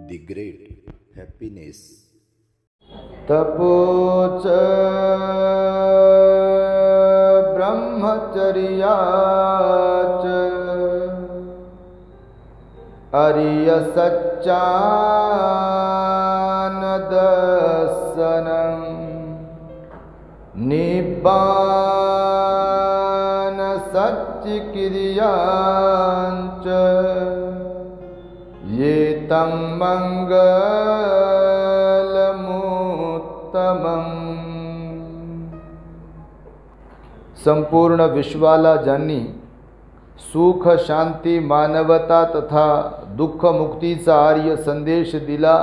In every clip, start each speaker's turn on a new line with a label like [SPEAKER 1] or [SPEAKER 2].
[SPEAKER 1] The great happiness.
[SPEAKER 2] तपोच ब्रह्मचर्याच आर्य सच्चानदसनं निब्बान सच्चिक्रियांच ये तं मंगलमुत्तमम्. संपूर्ण विश्वाला ज्यांनी सुख शांती मानवता तथा दुःख मुक्तीचा आर्य संदेश दिला,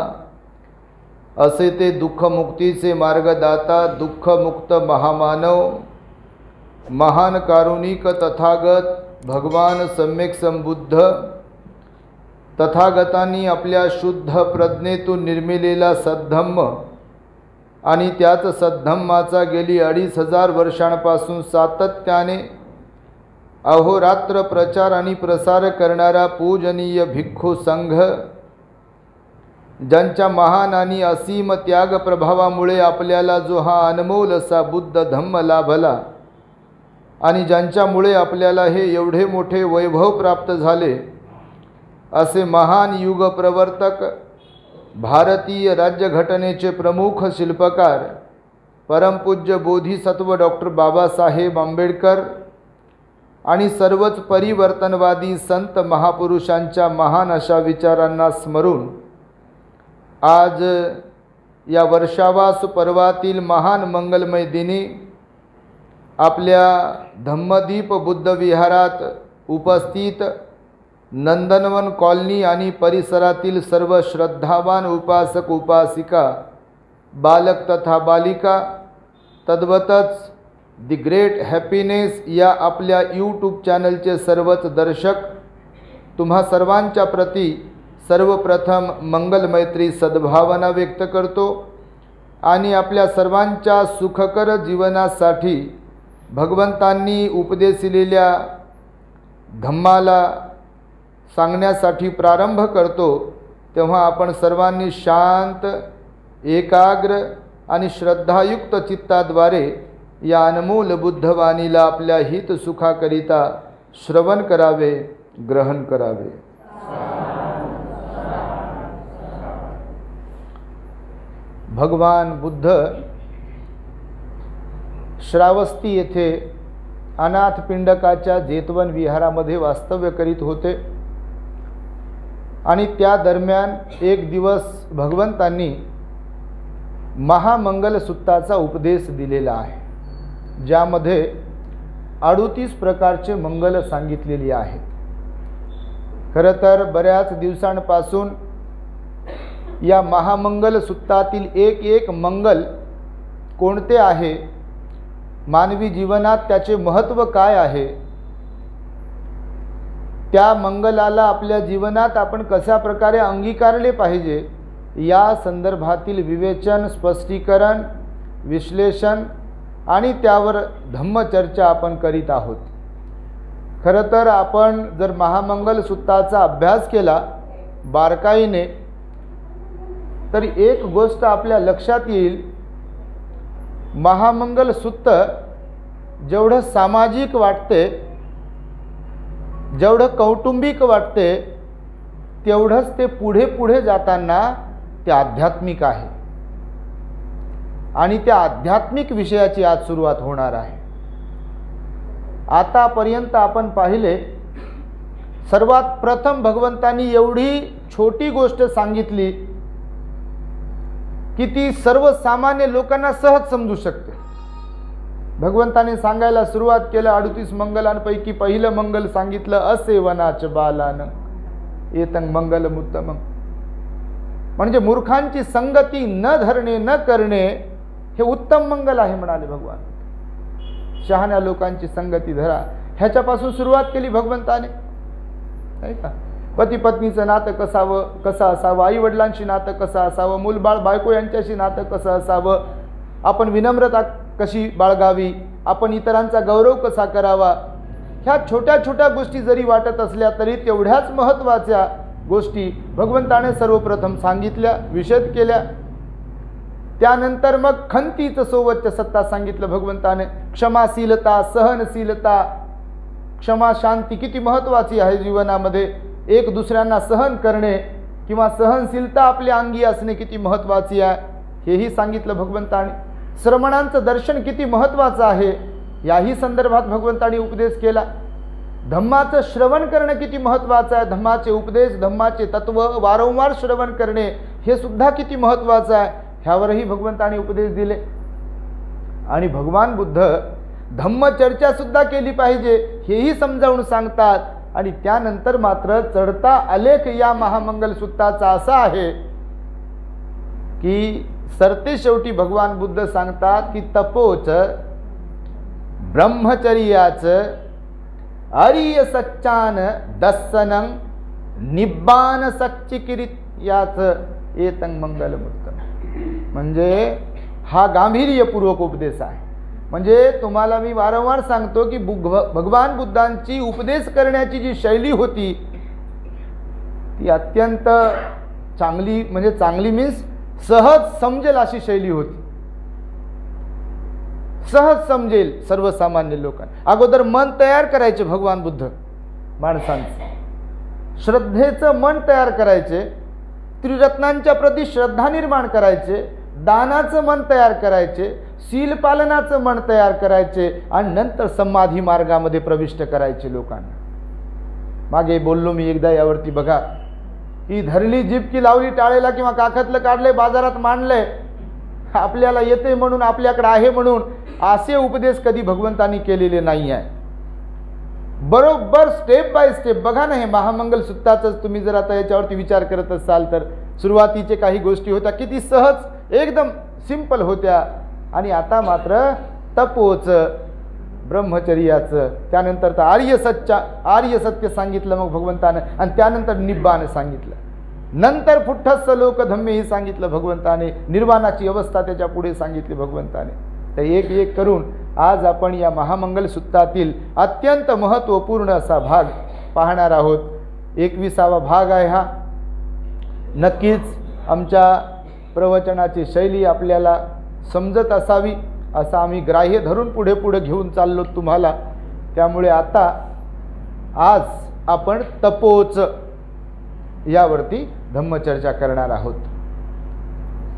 [SPEAKER 2] असे ते दुःख मुक्तीचे मार्गदाता दुःखमुक्त महामानव महान कारुणिक तथागत भगवान सम्यक संबुद्ध तथागतांनी आपल्या शुद्ध प्रज्ञेतून निर्मिलेला सद्धम्म आणि त्याच सद्धम्माचा गेली 2500 वर्षांपासून सातत्याने अहोरात्र प्रचार आणि प्रसार करणारा पूजनीय भिक्खू संघ, ज्यांच्या महान आणि असीम त्याग प्रभावामुळे आपल्याला जो हा अनमोल असा बुद्ध धम्म लाभला आणि ज्यांच्यामुळे आपल्याला हे एवढे मोठे वैभव प्राप्त झाले, असे महान युग प्रवर्तक भारतीय राज्यघटनेचे प्रमुख शिल्पकार परमपूज्य बोधिसत्व डॉक्टर बाबासाहेब आंबेडकर आणि सर्वच परिवर्तनवादी संत महापुरुषांच्या महान अशा विचारांना स्मरून आज या वर्षावास पर्वातील महान मंगलमय दिनी आपल्या धम्मदीप बुद्ध विहारात उपस्थित नंदनवन कॉलनी आणि परिसरातील सर्व श्रद्धावान उपासक उपासिका, बालक तथा बालिका, तद्वतच द ग्रेट हॅपीनेस या आपल्या यूट्यूब चॅनलचे सर्वच दर्शक, तुम्हा सर्वांच्या प्रती सर्वप्रथम मंगलमैत्री सद्भावना व्यक्त करतो आणि आपल्या सर्वांच्या सुखकर जीवनासाठी भगवंतांनी उपदेशिलेल्या धम्माला सांगण्यासाठी प्रारंभ करतो. तेव्हा आपण सर्वांनी शांत, एकाग्र आणि श्रद्धायुक्त चित्ताद्वारे या अनमोल बुद्धवाणीला आपल्या हित सुखाकरिता श्रवण करावे, ग्रहण करावे. भगवान बुद्ध श्रावस्ती येथे अनाथपिंडकाच्या जेतवन विहारामध्ये वास्तव्य करीत होते आणि त्या दरम्यान एक दिवस भगवंतांनी महामंगल सूत्राचा उपदेश दिलेला आहे, ज्यामध्ये 38 प्रकारचे मंगल सांगितलेली आहेत. खरं तर बऱ्याच दिवसांपासून या महामंगल सूत्रातील एक एक मंगल कोणते आहे, मानवी जीवनात त्याचे महत्त्व काय आहे, त्या मंगलाला आपल्या जीवनात आपण कशा प्रकारे अंगीकारले पाहिजे, या संदर्भातील विवेचन, स्पष्टीकरण, विश्लेषण आणि त्यावर धम्मचर्चा आपण करीत आहोत. खरं तर आपण जर महामंगल सूत्राचा अभ्यास केला बारकाईने, तर एक गोष्ट आपल्या लक्षात येईल, महामंगल सूत्र जेवढं सामाजिक वाटते, जेवढं कौटुंबिक वाटते, तेवढंच ते पुढे पुढे जाताना ते आध्यात्मिक आहे आणि त्या आध्यात्मिक विषयाची आज सुरुवात होणार आहे. आतापर्यंत आपण पाहिले, सर्वात प्रथम भगवंतांनी एवढी छोटी गोष्ट सांगितली की ती सर्वसामान्य लोकांना सहज समजू शकते. भगवंताने सांगायला सुरुवात केलं, 38 मंगलांपैकी पहिलं मंगल सांगितलं, असेवनाच बालान एतं मंगलमुत्तमं. म्हणजे मूर्खांची संगती न धरणे, न करणे हे उत्तम मंगल आहे म्हणाले भगवान. शहाण्या लोकांची संगती धरा, ह्याच्यापासून सुरुवात केली भगवंताने, नाही का. पती पत्नीचं नातं कसं असावं, आई वडिलांशी नातं कसं असावं, मूलबाळ बायको यांच्याशी नातं कसं असावं, आपण विनम्रता कशी बाळगावी, आपण इतरांचा गौरव कसा करावा, ह्या छोट्या छोट्या गोष्टी जरी वाटत असल्या तरी तेवढ्याच महत्त्वाच्या गोष्टी भगवंताने सर्वप्रथम सांगितल्या, विशद केल्या. त्यानंतर मग खंतीचं सोवच्च सत्ता सांगितलं भगवंताने. क्षमाशीलता, सहनशीलता, क्षमा, शांती किती महत्त्वाची आहे जीवनामध्ये. एक दुसऱ्यांना सहन करणे किंवा सहनशीलता आपल्या अंगी असणे किती महत्त्वाची आहे हेही सांगितलं भगवंताने. श्रमणांचं दर्शन किती महत्त्वाचं आहे याही संदर्भात भगवंताने उपदेश केला. धम्माचं श्रवण करणं किती महत्त्वाचं आहे. धम्माचे उपदेश, धम्माचे तत्व वारंवार श्रवण करणे हे सुद्धा किती महत्त्वाचं आहे ह्यावरही भगवंताने उपदेश दिले. आणि भगवान बुद्ध धम्मचर्चा सुद्धा केली पाहिजे हेही समजावून सांगतात. आणि त्यानंतर मात्र चढता आलेख या महामंगल सूत्राचा असा आहे की सरते शेवटी भगवान बुद्ध सांगतात की तपोच, ब्रह्मचर्याच, आर्य सच्चान दस्सनं, निब्बान सच्चिकिरित याच एतं मंगलमुत्तम. म्हणजे हा गांभीर्यपूर्वक उपदेश आहे. म्हणजे तुम्हाला मी वारंवार सांगतो की भगवान बुद्धांची उपदेश करण्याची जी शैली होती ती अत्यंत चांगली, म्हणजे चांगली मीन्स सहज समजेल अशी शैली होती. सहज समजेल सर्वसामान्य लोकांना. अगोदर मन तयार करायचे भगवान बुद्ध माणसांचं, श्रद्धेचं मन तयार करायचे, त्रिरत्नांच्या प्रती श्रद्धा निर्माण करायचे, दानाचं मन तयार करायचे, शील पालनाचं मन तयार करायचे आणि नंतर समाधी मार्गामध्ये प्रविष्ट करायचे लोकांना. मागे बोललो मी एकदा यावरती. बघा, ही धरली जीभ की लावली टाळेला किंवा काखातलं काढलंय बाजारात मांडलंय, आपल्याला येते म्हणून, आपल्याकडे आहे म्हणून असे उपदेश कधी भगवंतांनी केलेले नाही आहे. बरोबर स्टेप बाय स्टेप. बघा ना, हे महामंगल सूत्राचंच तुम्ही जर आता याच्यावरती विचार करत असाल तर सुरुवातीचे काही गोष्टी होत्या किती सहज एकदम सिंपल होत्या. आणि आता मात्र तपोच, ब्रह्मचर्याचं, त्यानंतर तर आर्य सत्य सांगितलं मग भगवंतानं. आणि त्यानंतर निब्बान सांगितलं. नंतर पुठ्ठस्स लोक धम्मेही सांगितलं भगवंताने. निर्वाणाची अवस्था त्याच्या पुढे सांगितली भगवंताने. तर एक एक करून आज आपण या महामंगल सूत्रातील अत्यंत महत्त्वपूर्ण असा भाग पाहणार आहोत. 21वा भाग आहे हा. नक्कीच आमच्या प्रवचनाची शैली आपल्याला समजत असावी असं आम्ही ग्राह्य धरून पुढे पुढे घेऊन चाललो तुम्हाला. त्यामुळे आता आज आपण तपोच यावरती धम्मचर्चा करणार आहोत.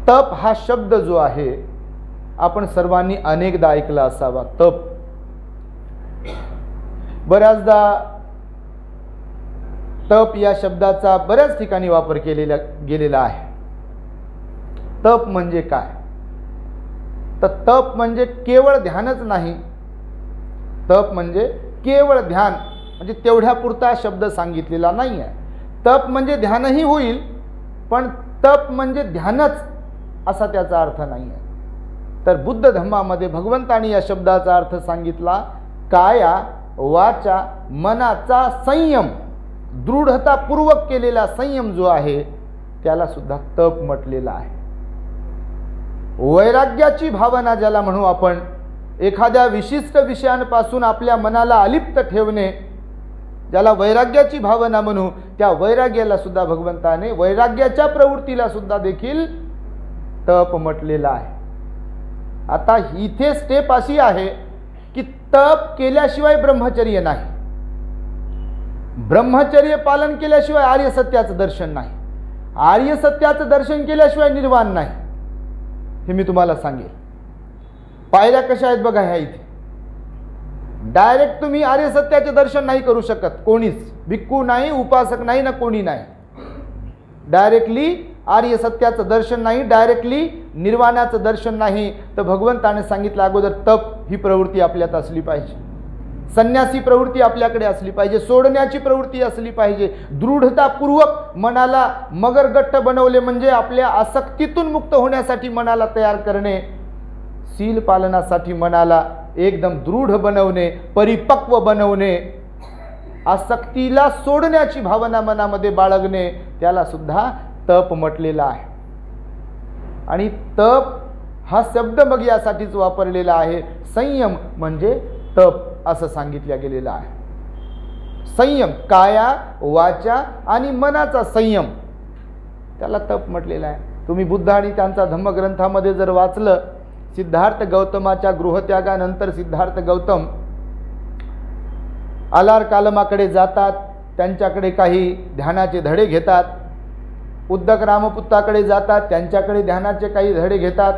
[SPEAKER 2] तप हा शब्द जो आहे आपण सर्वांनी अनेकदा ऐकला असावा. तप बऱ्याचदा तप या शब्दाचा बऱ्याच ठिकाणी वापर केलेला गेलेला आहे. तप म्हणजे काय? तर तप म्हणजे केवळ ध्यानच नाही. तप म्हणजे केवळ ध्यान म्हणजे तेवढ्यापुरता शब्द सांगितलेला नाही आहे. तप म्हणजे ध्यानही होईल, पण तप म्हणजे ध्यानच असा त्याचा अर्थ नाही आहे. तर बुद्ध धम्मामध्ये भगवंतांनी या शब्दाचा अर्थ सांगितला काया वाचा मनाचा संयम, दृढतापूर्वक केलेला संयम जो आहे त्याला सुद्धा तप म्हटलेला आहे. वैराग्याची भावना ज्याला म्हणू आपण, एखाद्या विशिष्ट विषयांपासून आपल्या मनाला अलिप्त ठेवणे ज्याला वैराग्याची भावना म्हणू, त्या वैराग्याला सुद्धा भगवंताने, वैराग्याच्या प्रवृत्तीला सुद्धा देखील तप म्हटलेला आहे. आता इथे स्टेप अशी आहे की तप केल्याशिवाय ब्रह्मचर्य नाही, ब्रह्मचर्य पालन केल्याशिवाय आर्य सत्याचं दर्शन नाही, आर्य सत्याचं दर्शन केल्याशिवाय निर्वाण नाही. हे मी तुम्हाला सांगेल. पायऱ्या कशा आहेत बघा ह्या इथे. डायरेक्ट तुम्ही आर्य सत्याचे दर्शन नाही करू शकत कोणीच, भिक्खू नाही, उपासक नाही ना कोणी नाही. डायरेक्टली आर्य सत्याचं दर्शन नाही, डायरेक्टली निर्वाणाचं दर्शन नाही. तर भगवंताने सांगितलं अगोदर तप ही प्रवृत्ती आपल्यात असली पाहिजे, संन्यासी प्रवृत्ती आपल्याकडे असली पाहिजे, सोडण्याची प्रवृत्ती असली पाहिजे. दृढतापूर्वक मनाला मगरगट्ट बनवले म्हणजे आपल्या आसक्तीतून मुक्त होण्यासाठी मनाला तयार करणे, शील पालनासाठी मनाला एकदम दृढ बनवणे, परिपक्व बनवणे, आसक्तीला सोडण्याची भावना मनामध्ये बाळगणे, त्याला सुद्धा तप म्हटलेला आहे. आणि तप हा शब्द मग यासाठीच वापरलेला आहे. संयम म्हणजे तप असं सांगितलं गेलेलं आहे. संयम, काया वाचा आणि मनाचा संयम, त्याला तप म्हटलेला आहे. तुम्ही बुद्ध आणि त्यांचा धम्मग्रंथामध्ये जर वाचलं, सिद्धार्थ गौतमाच्या गृहत्यागानंतर सिद्धार्थ गौतम आलार कालमाकडे जातात, त्यांच्याकडे काही ध्यानाचे धडे घेतात. उद्दक रामपुत्ताकडे जातात, त्यांच्याकडे ध्यानाचे काही धडे घेतात.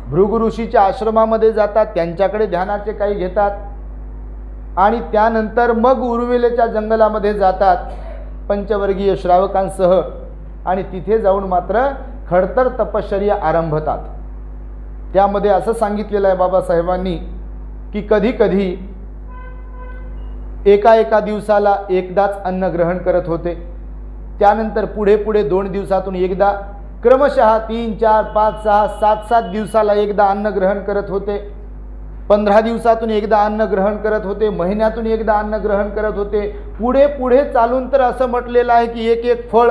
[SPEAKER 2] भृगु ऋषीच्या आश्रमामध्ये जातात, त्यांच्याकडे ध्यानाचे काही घेतात. आणि त्यानंतर मग उरुवेलेच्या जंगलामध्ये जातात पंचवर्गीय श्रावकांसह, आणि तिथे जाऊन मात्र खडतर तपश्चर्या आरंभतात. त्यामध्ये असं सांगितलेलं आहे बाबासाहेबांनी की कधी कधी एका दिवसाला एकदाच अन्न ग्रहण करत होते. त्यानंतर पुढे पुढे 2 दिवसातून एकदा, क्रमशः 3, 4, 5, 6, 7 दिवसाला एकदा अन्न ग्रहण करत होते. 15 दिवसातून एकदा अन्न ग्रहण करत होते. महिन्यातून एकदा अन्न ग्रहण करत होते. पुढे पुढे चालून तर असं म्हटलेलं आहे की एक फळ,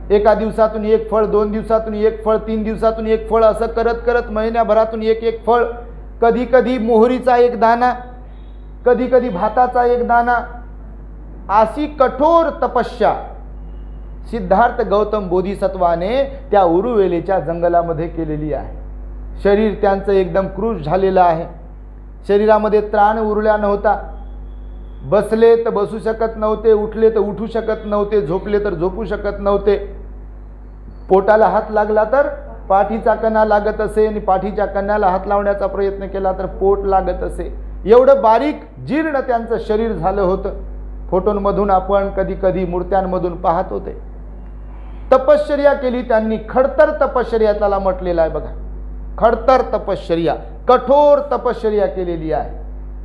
[SPEAKER 2] एका दिवसातून एक फळ, 2 दिवसातून एक फळ, 3 दिवसातून एक फळ, असं करत करत महिन्याभरातून एक फळ, कधी कधी मोहरीचा एक दाना, कधी कधी भाताचा एक दाना. अशी कठोर तपस्या सिद्धार्थ गौतम बोधिसत्वाने त्या उरुवेलेच्या जंगलामध्ये केलेली आहे. शरीर त्यांचं एकदम क्रूश झालेलं आहे. शरीरामध्ये त्राण उरला नव्हता. बसले तर बसू शकत नव्हते, उठले तर उठू शकत नव्हते, झोपले तर झोपू शकत नव्हते. पोटाला हात लागला तर पाठीचा कणा लागत असे, आणि पाठीच्या कण्याला हात लावण्याचा प्रयत्न केला तर पोट लागत असे. एवढं बारीक जीर्ण त्यांचं शरीर झालं होतं. फोटोंमधून आपण कधी कधी मूर्त्यांमधून पाहत होते. तपश्चर्या केली त्यांनी, खडतर तपश्चर्या त्याला म्हटलेलं आहे बघा. खडतर तपश्चर्या, कठोर तपश्चर्या केलेली आहे.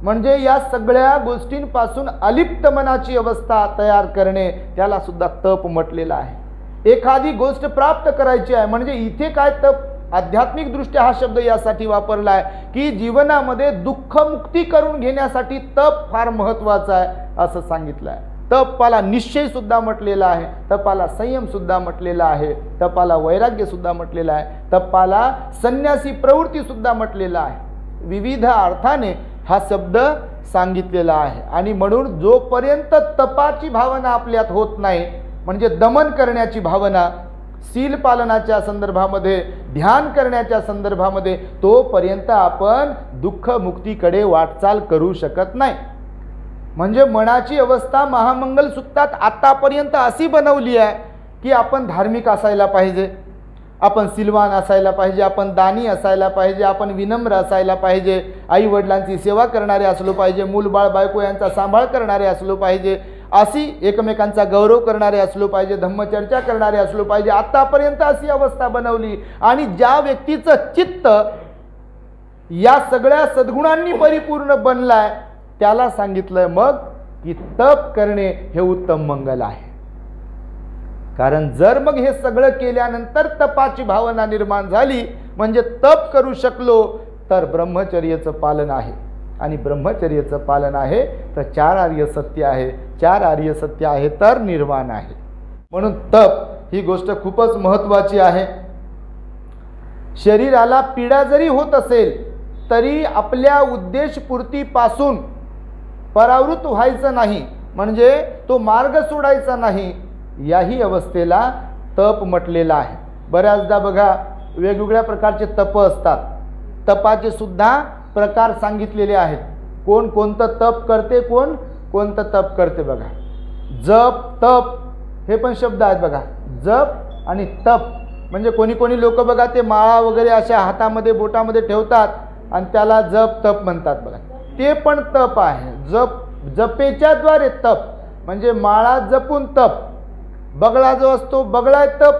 [SPEAKER 2] म्हणजे या सगळ्या गोष्टींपासून अलिप्त मनाची अवस्था तयार करणे, त्याला सुद्धा तप म्हटलेलं आहे. एखादी गोष्ट प्राप्त करायची आहे म्हणजे इथे काय तप, आध्यात्मिक दृष्ट्या हा शब्द यासाठी वापरला आहे की जीवनामध्ये दुःख मुक्ती करून घेण्यासाठी तप फार महत्त्वाचा आहे असं सांगितलं आहे. तपाला निश्चय सुद्धा म्हटलेला आहे, तपाला संयम सुद्धा म्हटलेला आहे, तपाला वैराग्य सुद्धा म्हटलेला आहे, तपाला संन्यासी प्रवृत्ती सुद्धा म्हटलेला आहे. विविध अर्थाने हा शब्द सांगितलेला आहे. आणि म्हणून जोपर्यंत तपाची भावना आपल्यात होत नाही, म्हणजे दमन करण्याची भावना, शील पालनाच्या संदर्भामध्ये, ध्यान करण्याच्या संदर्भामध्ये, तोपर्यंत आपण दुःख मुक्तीकडे वाटचाल करू शकत नाही. म्हणजे मनाची अवस्था महामंगल सूक्तात आतापर्यंत अशी बनवली आहे की आपण धार्मिक असायला पाहिजे, आपण सिलवान असायला पाहिजे, आपण दानी असायला पाहिजे, आपण विनम्र असायला पाहिजे, आई वडिलांची सेवा करणारे असलो पाहिजे, मूल बाळ बायको यांचा सांभाळ करणारे असलो पाहिजे, अशी एकमेकांचा गौरव करणारे असलो पाहिजे, धम्मचर्चा करणारे असलो पाहिजे. आतापर्यंत अशी अवस्था बनवली. आणि ज्या व्यक्तीचं चित्त या सगळ्या सद्गुणांनी परिपूर्ण बनलाय त्याला सांगितलंय मग की तप करणे हे उत्तम मंगल आहे. कारण जर मग हे सगळं केल्यानंतर तपाची भावना निर्माण झाली, म्हणजे तप करू शकलो, तर ब्रह्मचर्याचं पालन आहे. आणि ब्रह्मचर्याचं पालन आहे तर 4 आर्य सत्य आहे, 4 आर्य सत्य आहे तर निर्वाण आहे. म्हणून तप ही गोष्ट खूपच महत्त्वाची आहे. शरीराला पीडा जरी होत असेल तरी आपल्या उद्देशपूर्तीपासून परावृत्त व्हायचं नाही, म्हणजे तो मार्ग सोडायचा नाही. याही अवस्थेला तप म्हटलेला आहे. बऱ्याचदा बघा वेगवेगळ्या प्रकारचे तप असतात. तपाचे सुद्धा प्रकार सांगितलेले आहेत. कोण कोणतं तप करते, कोण कोणतं तप करते. बघा जप तप हे पण शब्द आहेत बघा. जप आणि तप म्हणजे कोणी कोणी लोक बघा ते माळा वगैरे अशा हातामध्ये बोटामध्ये ठेवतात आणि त्याला जप तप म्हणतात बघा. ते पण तप आहे. जपेच्या द्वारे तप म्हणजे माळा जपून तप. बगळा जो असतो बगळा तप,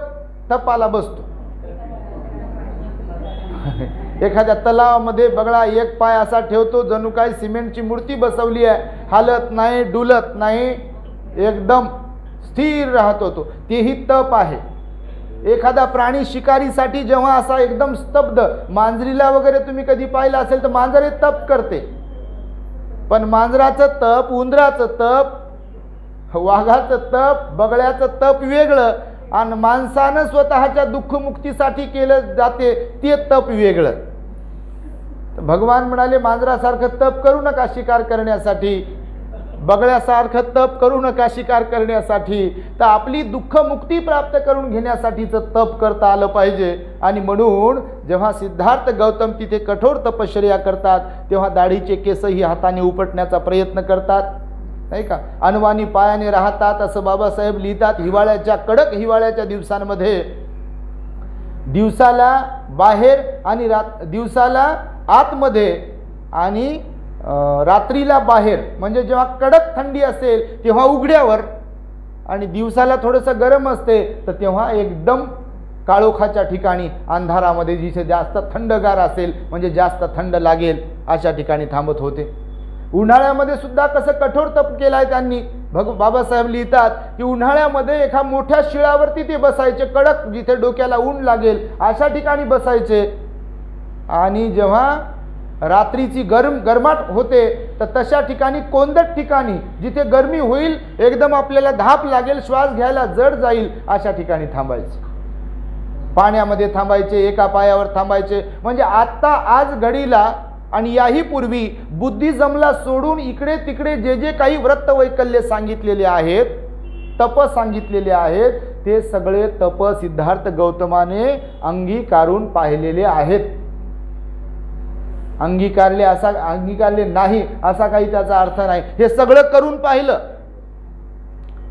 [SPEAKER 2] तपाला बसतो. एखाद्या तलावामध्ये बगळा एक पाय असा ठेवतो, जणू काय सिमेंटची मूर्ती बसवली आहे, हालत नाही डुलत नाही, एकदम स्थिर राहतो तो, तेही तप आहे. एखादा प्राणी शिकारीसाठी जेव्हा असा एकदम स्तब्ध, मांजरीला वगैरे तुम्ही कधी पाहिलं असेल तर मांजर तप करते, पण मांजराचं तप, उंदराचं तप, वाघाचं तप, बगळ्याचं तप वेगळं, आणि माणसानं स्वतःच्या दुःखमुक्तीसाठी केलं जाते ते तप वेगळं. भगवान म्हणाले मांजरासारखं तप करू नका शिकार करण्यासाठी, बगळ्यासारखं तप करू नका शिकार करण्यासाठी, तर आपली दुःख मुक्ती प्राप्त करून घेण्यासाठीचं तप करता आलं पाहिजे. आणि म्हणून जेव्हा सिद्धार्थ गौतम तिथे कठोर तपश्चर्या करतात तेव्हा दाढीचे केसही हाताने उपटण्याचा प्रयत्न करतात, नाही का. अनवाणी पायाने राहतात असं बाबासाहेब लिहितात. हिवाळ्याच्या कडक हिवाळ्याच्या दिवसांमध्ये दिवसाला बाहेर आणि दिवसाला आतमध्ये आणि रात्रीला बाहेर, म्हणजे जेव्हा कडक थंडी असेल तेव्हा उघड्यावर आणि दिवसाला थोडंसं गरम असते तर तेव्हा एकदम काळोखाच्या ठिकाणी अंधारामध्ये जिथे जास्त थंडगार असेल म्हणजे जास्त थंड लागेल अशा ठिकाणी थांबत होते. उन्हाळ्यामध्ये सुद्धा कसं कठोर तप केलं आहे त्यांनी. बाबासाहेब लिहितात की उन्हाळ्यामध्ये एका मोठ्या शिळावरती ते बसायचे, कडक जिथे डोक्याला ऊन लागेल अशा ठिकाणी बसायचे. आणि जेव्हा रात्रीची गरमाट होते तर तशा ठिकाणी कोंदट ठिकाणी जिथे गरमी होईल, एकदम आपल्याला धाप लागेल, श्वास घ्यायला जड जाईल अशा ठिकाणी थांबायचे. पाण्यामध्ये थांबायचे, एका पायावर थांबायचे. म्हणजे आता आज घडीला आणि याही पूर्वी बुद्धिझमला सोडून इकडे तिकडे जे जे काही व्रत वैकल्य सांगितलेले आहेत, तप सांगितलेले आहेत, ते सगळे तप सिद्धार्थ गौतमाने अंगीकारून पाहिलेले आहेत. अंगीकारले नाही असा काही त्याचा अर्थ नाही. हे सगळं करून पाहिलं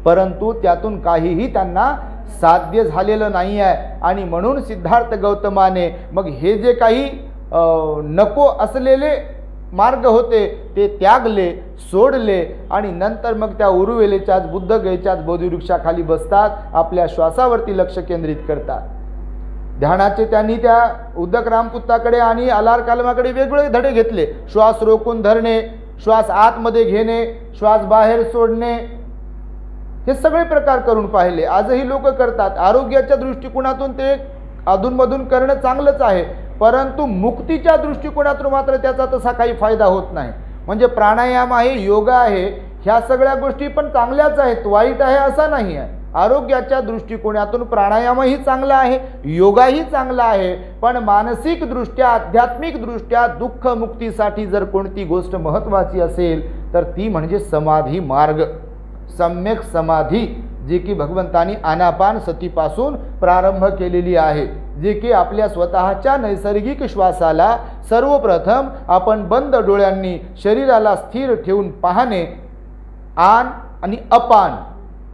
[SPEAKER 2] परंतु त्यातून काहीही त्यांना साध्य झालेलं नाही आहे. आणि म्हणून सिद्धार्थ गौतमाने मग हे जे काही नको असलेले मार्ग होते ते त्यागले, सोडले. आणि नंतर मग त्या उरुवेलेच्याच बुद्धगयेच्याच बोधिवृक्षाखाली बसतात, आपल्या श्वासावरती लक्ष केंद्रित करतात. ध्यानाचे त्यांनी त्या उद्दक रामपुत्ताकडे आणि अलार कालमाकडे वेगवेगळे धडे घेतले. श्वास रोखून धरणे, श्वास आतमध्ये घेणे, श्वास बाहेर सोडणे, हे सगळे प्रकार करून पाहिले. आजही लोक करतात. आरोग्याच्या दृष्टिकोनातून ते अधूनमधून करणं चांगलंच आहे, परंतु मुक्तीच्या दृष्टिकोनातून मात्र त्याचा तसा काही फायदा होत नाही. म्हणजे प्राणायाम आहे, योगा आहे, ह्या सगळ्या गोष्टी पण चांगल्याच आहेत, वाईट आहे असा नाही आहे. आरोग्याच्या दृष्टिकोनातून प्राणायामही चांगला आहे, योगाही चांगला आहे, पण मानसिकदृष्ट्या, आध्यात्मिकदृष्ट्या दुःख मुक्तीसाठी जर कोणती गोष्ट महत्त्वाची असेल तर ती म्हणजे समाधी मार्ग, सम्यक समाधी, जी की भगवंतांनी आनापान सतीपासून प्रारंभ केलेली आहे. जे की आपल्या स्वतःच्या नैसर्गिक श्वासाला सर्वप्रथम आपण बंद डोळ्यांनी शरीराला स्थिर ठेवून पाहणे, आन आणि अपान,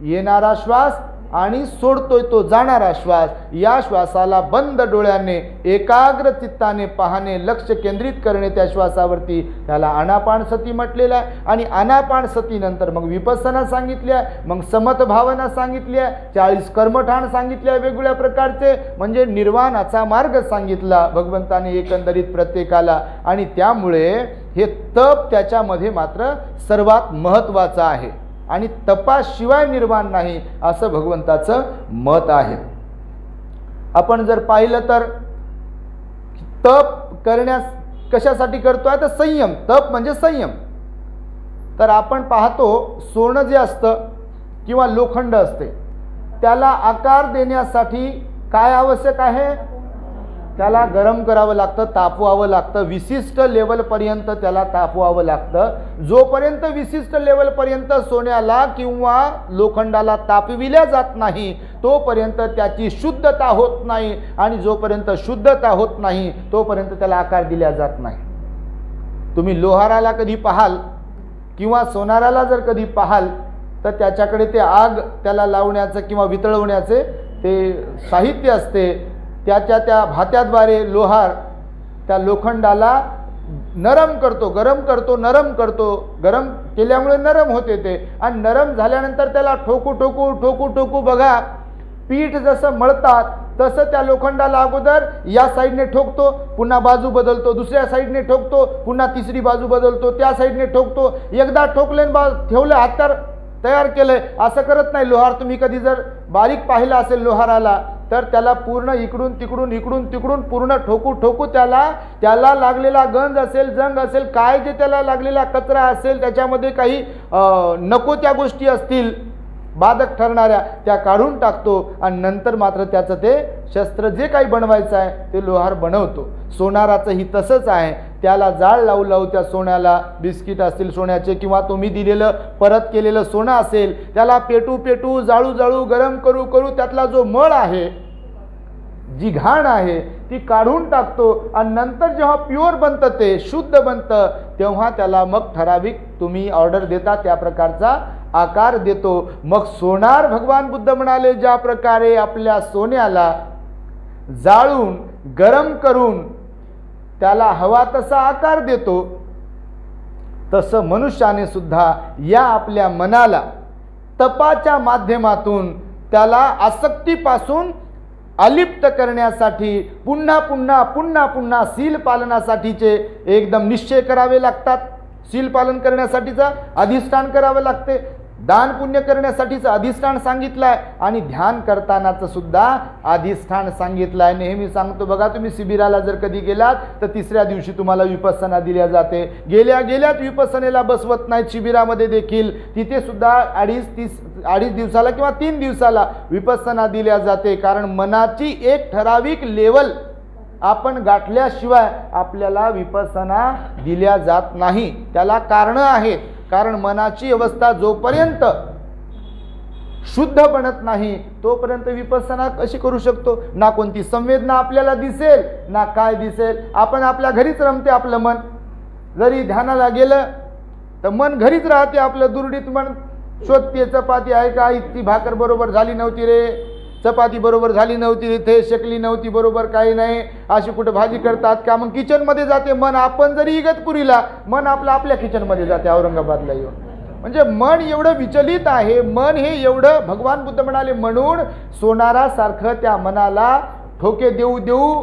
[SPEAKER 2] येणारा श्वास आणि सोडतोय तो जाणारा श्वास, या श्वासाला बंद डोळ्याने एकाग्र चित्ताने पाहणे, लक्ष केंद्रित करणे त्या श्वासावरती, त्याला आनापान सती म्हटलेलं आहे. आणि आनापान सतीनंतर मग विपස්සना सांगितली आहे, मग समत भावना सांगितली आहे, 40 कर्मठाण सांगितले आहे वेगवेगळ्या प्रकारचे, म्हणजे निर्वाणाचा मार्ग सांगितला भगवंताने एकंदरीत प्रत्येकाला. आणि त्यामुळे हे तप त्याच्यामध्ये मात्र सर्वात महत्त्वाचं आहे आणि तपाशिवाय निर्वाण नाही असं भगवंताचं मत आहे. आपण जर पाहिलं तर तप करण्यास कशासाठी करतोय तर संयम, तप म्हणजे संयम. तर आपण पाहतो सोनं जे असतं किंवा लोखंड असते त्याला आकार देण्यासाठी काय आवश्यक आहे, त्याला गरम करावं लागतं, तापवावं लागतं, विशिष्ट लेवलपर्यंत त्याला तापवावं लागतं. जोपर्यंत विशिष्ट लेवलपर्यंत सोन्याला किंवा लोखंडाला तापविल्या जात नाही तोपर्यंत त्याची शुद्धता होत नाही, आणि जोपर्यंत शुद्धता होत नाही तोपर्यंत त्याला आकार दिला जात नाही. तुम्ही लोहाराला कधी पाहाल किंवा सोनाराला जर कधी पाहाल तर त्याच्याकडे ते आग त्याला लावण्याचं किंवा वितळवण्याचे ते साहित्य असते. त्या भात्याद्वारे लोहार त्या लोखंडाला नरम करतो, गरम करतो, नरम करतो. गरम केल्यामुळे नरम होते ते, आणि नरम झाल्यानंतर त्याला ठोकू ठोकू ठोकू ठोकू बघा, पीठ जसं मळतात तसं त्या लोखंडाला अगोदर या साईडने ठोकतो, पुन्हा बाजू बदलतो, दुसऱ्या साईडने ठोकतो, पुन्हा तिसरी बाजू बदलतो, त्या साईडने ठोकतो. एकदा ठोकले ठेवलं, हातार तयार केलंय असं करत नाही लोहार. तुम्ही कधी जर बारीक पाहिलं असेल लोहाराला तर त्याला पूर्ण इकडून तिकडून इकडून तिकडून पूर्ण ठोकू ठोकू त्याला लागलेला गंज असेल, जंग असेल, काय जे त्याला लागलेला कचरा असेल, त्याच्यामध्ये काही नको त्या गोष्टी असतील बाधक ठरणाऱ्या, त्या काढून टाकतो आणि नंतर मात्र त्याचं ते शस्त्र जे काही बनवायचं आहे ते लोहार बनवतो. सोनाराचंही तसंच आहे. त्याला जाळ लावू लावू त्या सोन्याला, बिस्किट असतील सोन्याचे किंवा तुम्ही दिलेलं परत केलेलं सोनं असेल, त्याला पेटू पेटू जाळू जाळू गरम करू करू त्यातला जो मळ आहे, जी घाण आहे ती काढून टाकतो आणि नंतर जेव्हा प्युअर बनतं, ते शुद्ध बनतं, तेव्हा त्याला मग ठराविक तुम्ही ऑर्डर देता त्या प्रकारचा आकार देतो. मग सोनार भगवान बुद्ध म्हणाले ज्या प्रकारे आपल्या सोन्याला जाळून गरम करून त्याला हवा तसा आकार देतो, तसं मनुष्याने सुद्धा या आपल्या मनाला तपाच्या माध्यमातून त्याला आसक्तीपासून अलिप्त करण्यासाठी पुन्हा पुन्हा पुन्हा पुन्हा शील पालनासाठीचे एकदम निश्चय करावे लागतात. शील पालन करण्यासाठीचा अधिष्ठान करावे लागते. दान पुण्य करण्यासाठीचं अधिष्ठान सांगितलं आहे आणि ध्यान करतानाचं सुद्धा अधिष्ठान सांगितलं आहे. नेहमी सांगतो बघा, तुम्ही शिबिराला जर कधी गेलात तर तिसऱ्या दिवशी तुम्हाला विपස්සना दिल्या जाते. गेल्यात विपස්සनेला बसवत नाहीत शिबिरामध्ये देखील, तिथे सुद्धा अडीच दिवसाला किंवा 3 दिवसाला विपස්සना दिल्या जाते. कारण मनाची एक ठराविक लेवल आपण गाठल्याशिवाय आपल्याला विपස්සना दिल्या जात नाही. त्याला कारणं आहेत. कारण मनाची अवस्था जोपर्यंत शुद्ध बनत नाही तोपर्यंत विपස්සना कशी करू शकतो? ना कोणती संवेदना आपल्याला दिसेल ना काय दिसेल. आपण आपल्या घरीच रमते आपलं मन. जरी ध्यानाला गेलं तर मन घरीच राहते आपलं. दुर्डीत मन शोधते, चपाती आहे का, इतकी भाकर बरोबर झाली नव्हती रे, चपाती बरोबर झाली नव्हती, इथे शेकली नव्हती बरोबर, काही नाही, अशी कुठं भाजी करतात का. मग किचनमध्ये जाते मन. आपण जरी इगतपुरीला, मन आपलं आपल्या किचनमध्ये जाते औरंगाबादला येऊन. म्हणजे मन एवढं विचलित आहे. मन हे एवढं, भगवान बुद्ध म्हणाले, म्हणून सोनारासारखं त्या मनाला ठोके देऊ देऊ,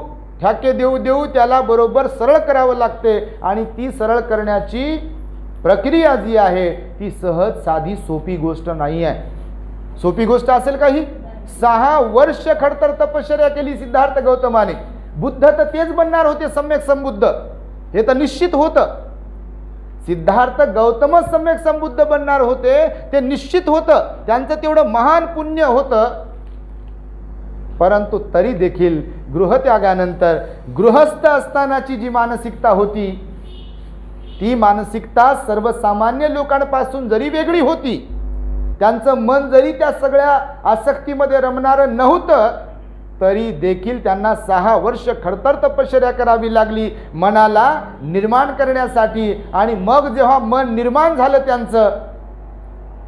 [SPEAKER 2] ठाके देऊ देऊ त्याला बरोबर सरळ करावं लागते. आणि ती सरळ करण्याची प्रक्रिया जी आहे ती सहज साधी सोपी गोष्ट नाही आहे. सोपी गोष्ट असेल का ही? 6 वर्ष खडतर तपश्चर्या केली सिद्धार्थ गौतमाने. बुद्ध तर तेच बनणार होते, सम्यक संबुद्ध, हे तर निश्चित होतं. सिद्धार्थ गौतमच सम्यक संबुद्ध बनणार होते, ते निश्चित होतं. त्यांचं तेवढं महान पुण्य होतं. परंतु तरी देखील गृहत्यागानंतर गृहस्थ असतानाची जी मानसिकता होती, ती मानसिकता सर्वसामान्य लोकांपासून जरी वेगळी होती, त्यांचं मन जरी त्या सगळ्या आसक्तीमध्ये रमणारं नव्हतं, तरी देखील त्यांना 6 वर्ष खडतर तपश्चर्या करावी लागली मनाला निर्माण करण्यासाठी. आणि मग जेव्हा मन निर्माण झालं त्यांचं,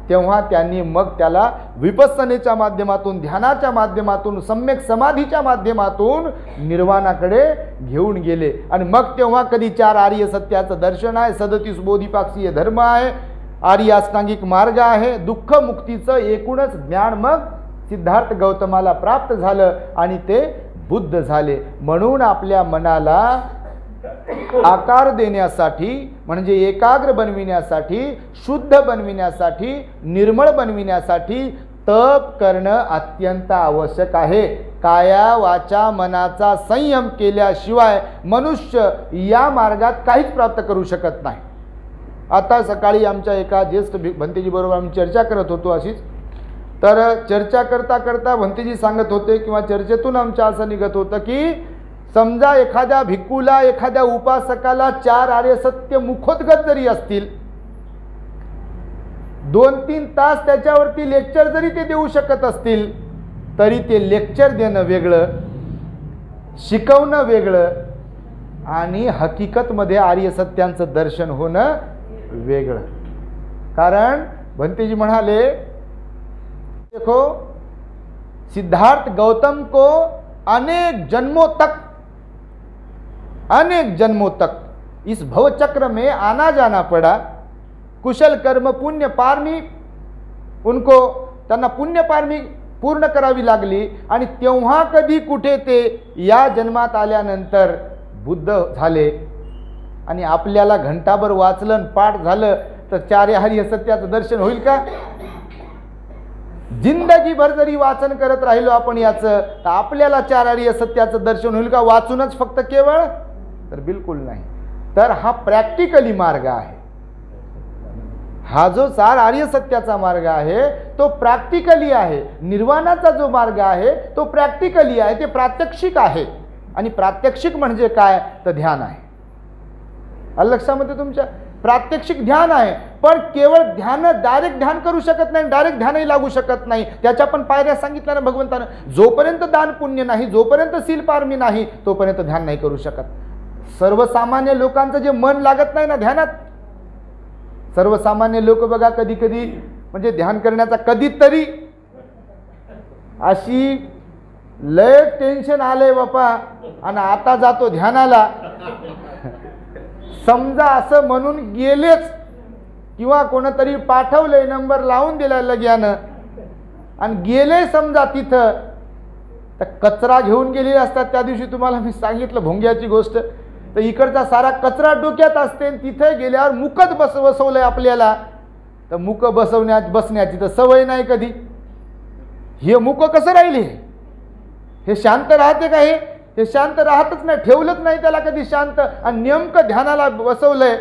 [SPEAKER 2] तेव्हा त्यांनी मग त्याला विपස්සनेच्या माध्यमातून, ध्यानाच्या माध्यमातून, सम्यक समाधीच्या माध्यमातून निर्वाणाकडे घेऊन गेले. आणि मग तेव्हा कधी 4 आर्य सत्याचं दर्शन आहे, 37 बोधिपाक्षीय धर्म आहे, आर्य अष्टांगिक मार्ग आहे, दुःख मुक्तीचं एकूणच ज्ञान मग सिद्धार्थ गौतमाला प्राप्त झालं आणि ते बुद्ध झाले. म्हणून आपल्या मनाला आकार देण्यासाठी, म्हणजे एकाग्र बनविण्यासाठी, शुद्ध बनविण्यासाठी, निर्मळ बनविण्यासाठी तप करणं अत्यंत आवश्यक आहे. काया वाचा मनाचा संयम केल्याशिवाय मनुष्य या मार्गात काहीच प्राप्त करू शकत नाही. आता सकाळी आमच्या एका ज्येष्ठ भंतेजी बरोबर आम्ही चर्चा करत होतो अशीच. तर चर्चा करता करता भंतेजी सांगत होते, किंवा चर्चेतून आमच्या असं निघत होतं की समजा एखाद्या भिक्खूला, एखाद्या उपासकाला 4 आर्य सत्य मुखोद्गत जरी असतील, 2-3 तास त्याच्यावरती लेक्चर जरी ते देऊ शकत असतील, तरी ते लेक्चर देणं वेगळं, शिकवणं वेगळं आणि हकीकतमध्ये आर्य सत्यांचं दर्शन होणं वेगळं. कारण भंतेजी म्हणाले, देखो सिद्धार्थ गौतम को अनेक जन्मों तक इस भवचक्र में आना जाना पड़ा. कुशल कर्म पुण्य पारमी उनको, त्यांना पुण्य पारमी पूर्ण करावी लागली. आणि तेव्हा कधी कुठे ते या जन्मात आल्यानंतर बुद्ध झाले. आणि आपल्याला घंटाभर वाचलं, पाठ झालं तर 4 आर्य सत्याचं दर्शन होईल का? जिंदगीभर जरी वाचन करत राहिलो आपण याचं, तर आपल्याला 4 आर्य सत्याचं दर्शन होईल का वाचूनच फक्त केवळ? तर बिलकुल नाही. तर हा प्रॅक्टिकली मार्ग आहे. हा जो चार आर्य सत्याचा मार्ग आहे तो प्रॅक्टिकली आहे. निर्वाणाचा जो मार्ग आहे तो प्रॅक्टिकली आहे, ते प्रात्यक्षिक आहे. आणि प्रात्यक्षिक म्हणजे काय तर ध्यान आहे. लक्षामध्ये तुमच्या प्रात्यक्षिक ध्यान आहे. पण केवळ ध्यान, डायरेक्ट ध्यान करू शकत नाही, डायरेक्ट ध्यानही लागू शकत नाही. त्याच्या पण पायऱ्या सांगितल्या ना भगवंतानं. जोपर्यंत दान पुण्य नाही, जोपर्यंत सील पारमी नाही, तोपर्यंत ध्यान नाही करू शकत. सर्वसामान्य लोकांचं जे मन लागत नाही ना ध्यानात, सर्वसामान्य लोक बघा कधी कधी म्हणजे ध्यान करण्याचा कधीतरी अशी लय टेन्शन आलंय बापा आणि आता जातो ध्यानाला, समजा असं म्हणून गेलेच किंवा कोणतरी पाठवलंय, नंबर लावून दिला लगेयानं आणि गेले समजा तिथं, तर कचरा घेऊन गेलेले असतात. त्या दिवशी तुम्हाला मी सांगितलं भोंग्याची गोष्ट, तर इकडचा सारा कचरा डोक्यात असते, तिथे गेल्यावर मुकच बसवलंय आपल्याला. तर मुक बसण्याची तर सवय नाही कधी. हे मुक कसं राहिले, हे शांत राहते का? हे शांत राहतच नाही, ठेवलंच नाही त्याला कधी शांत. आणि नेमकं ध्यानाला बसवलंय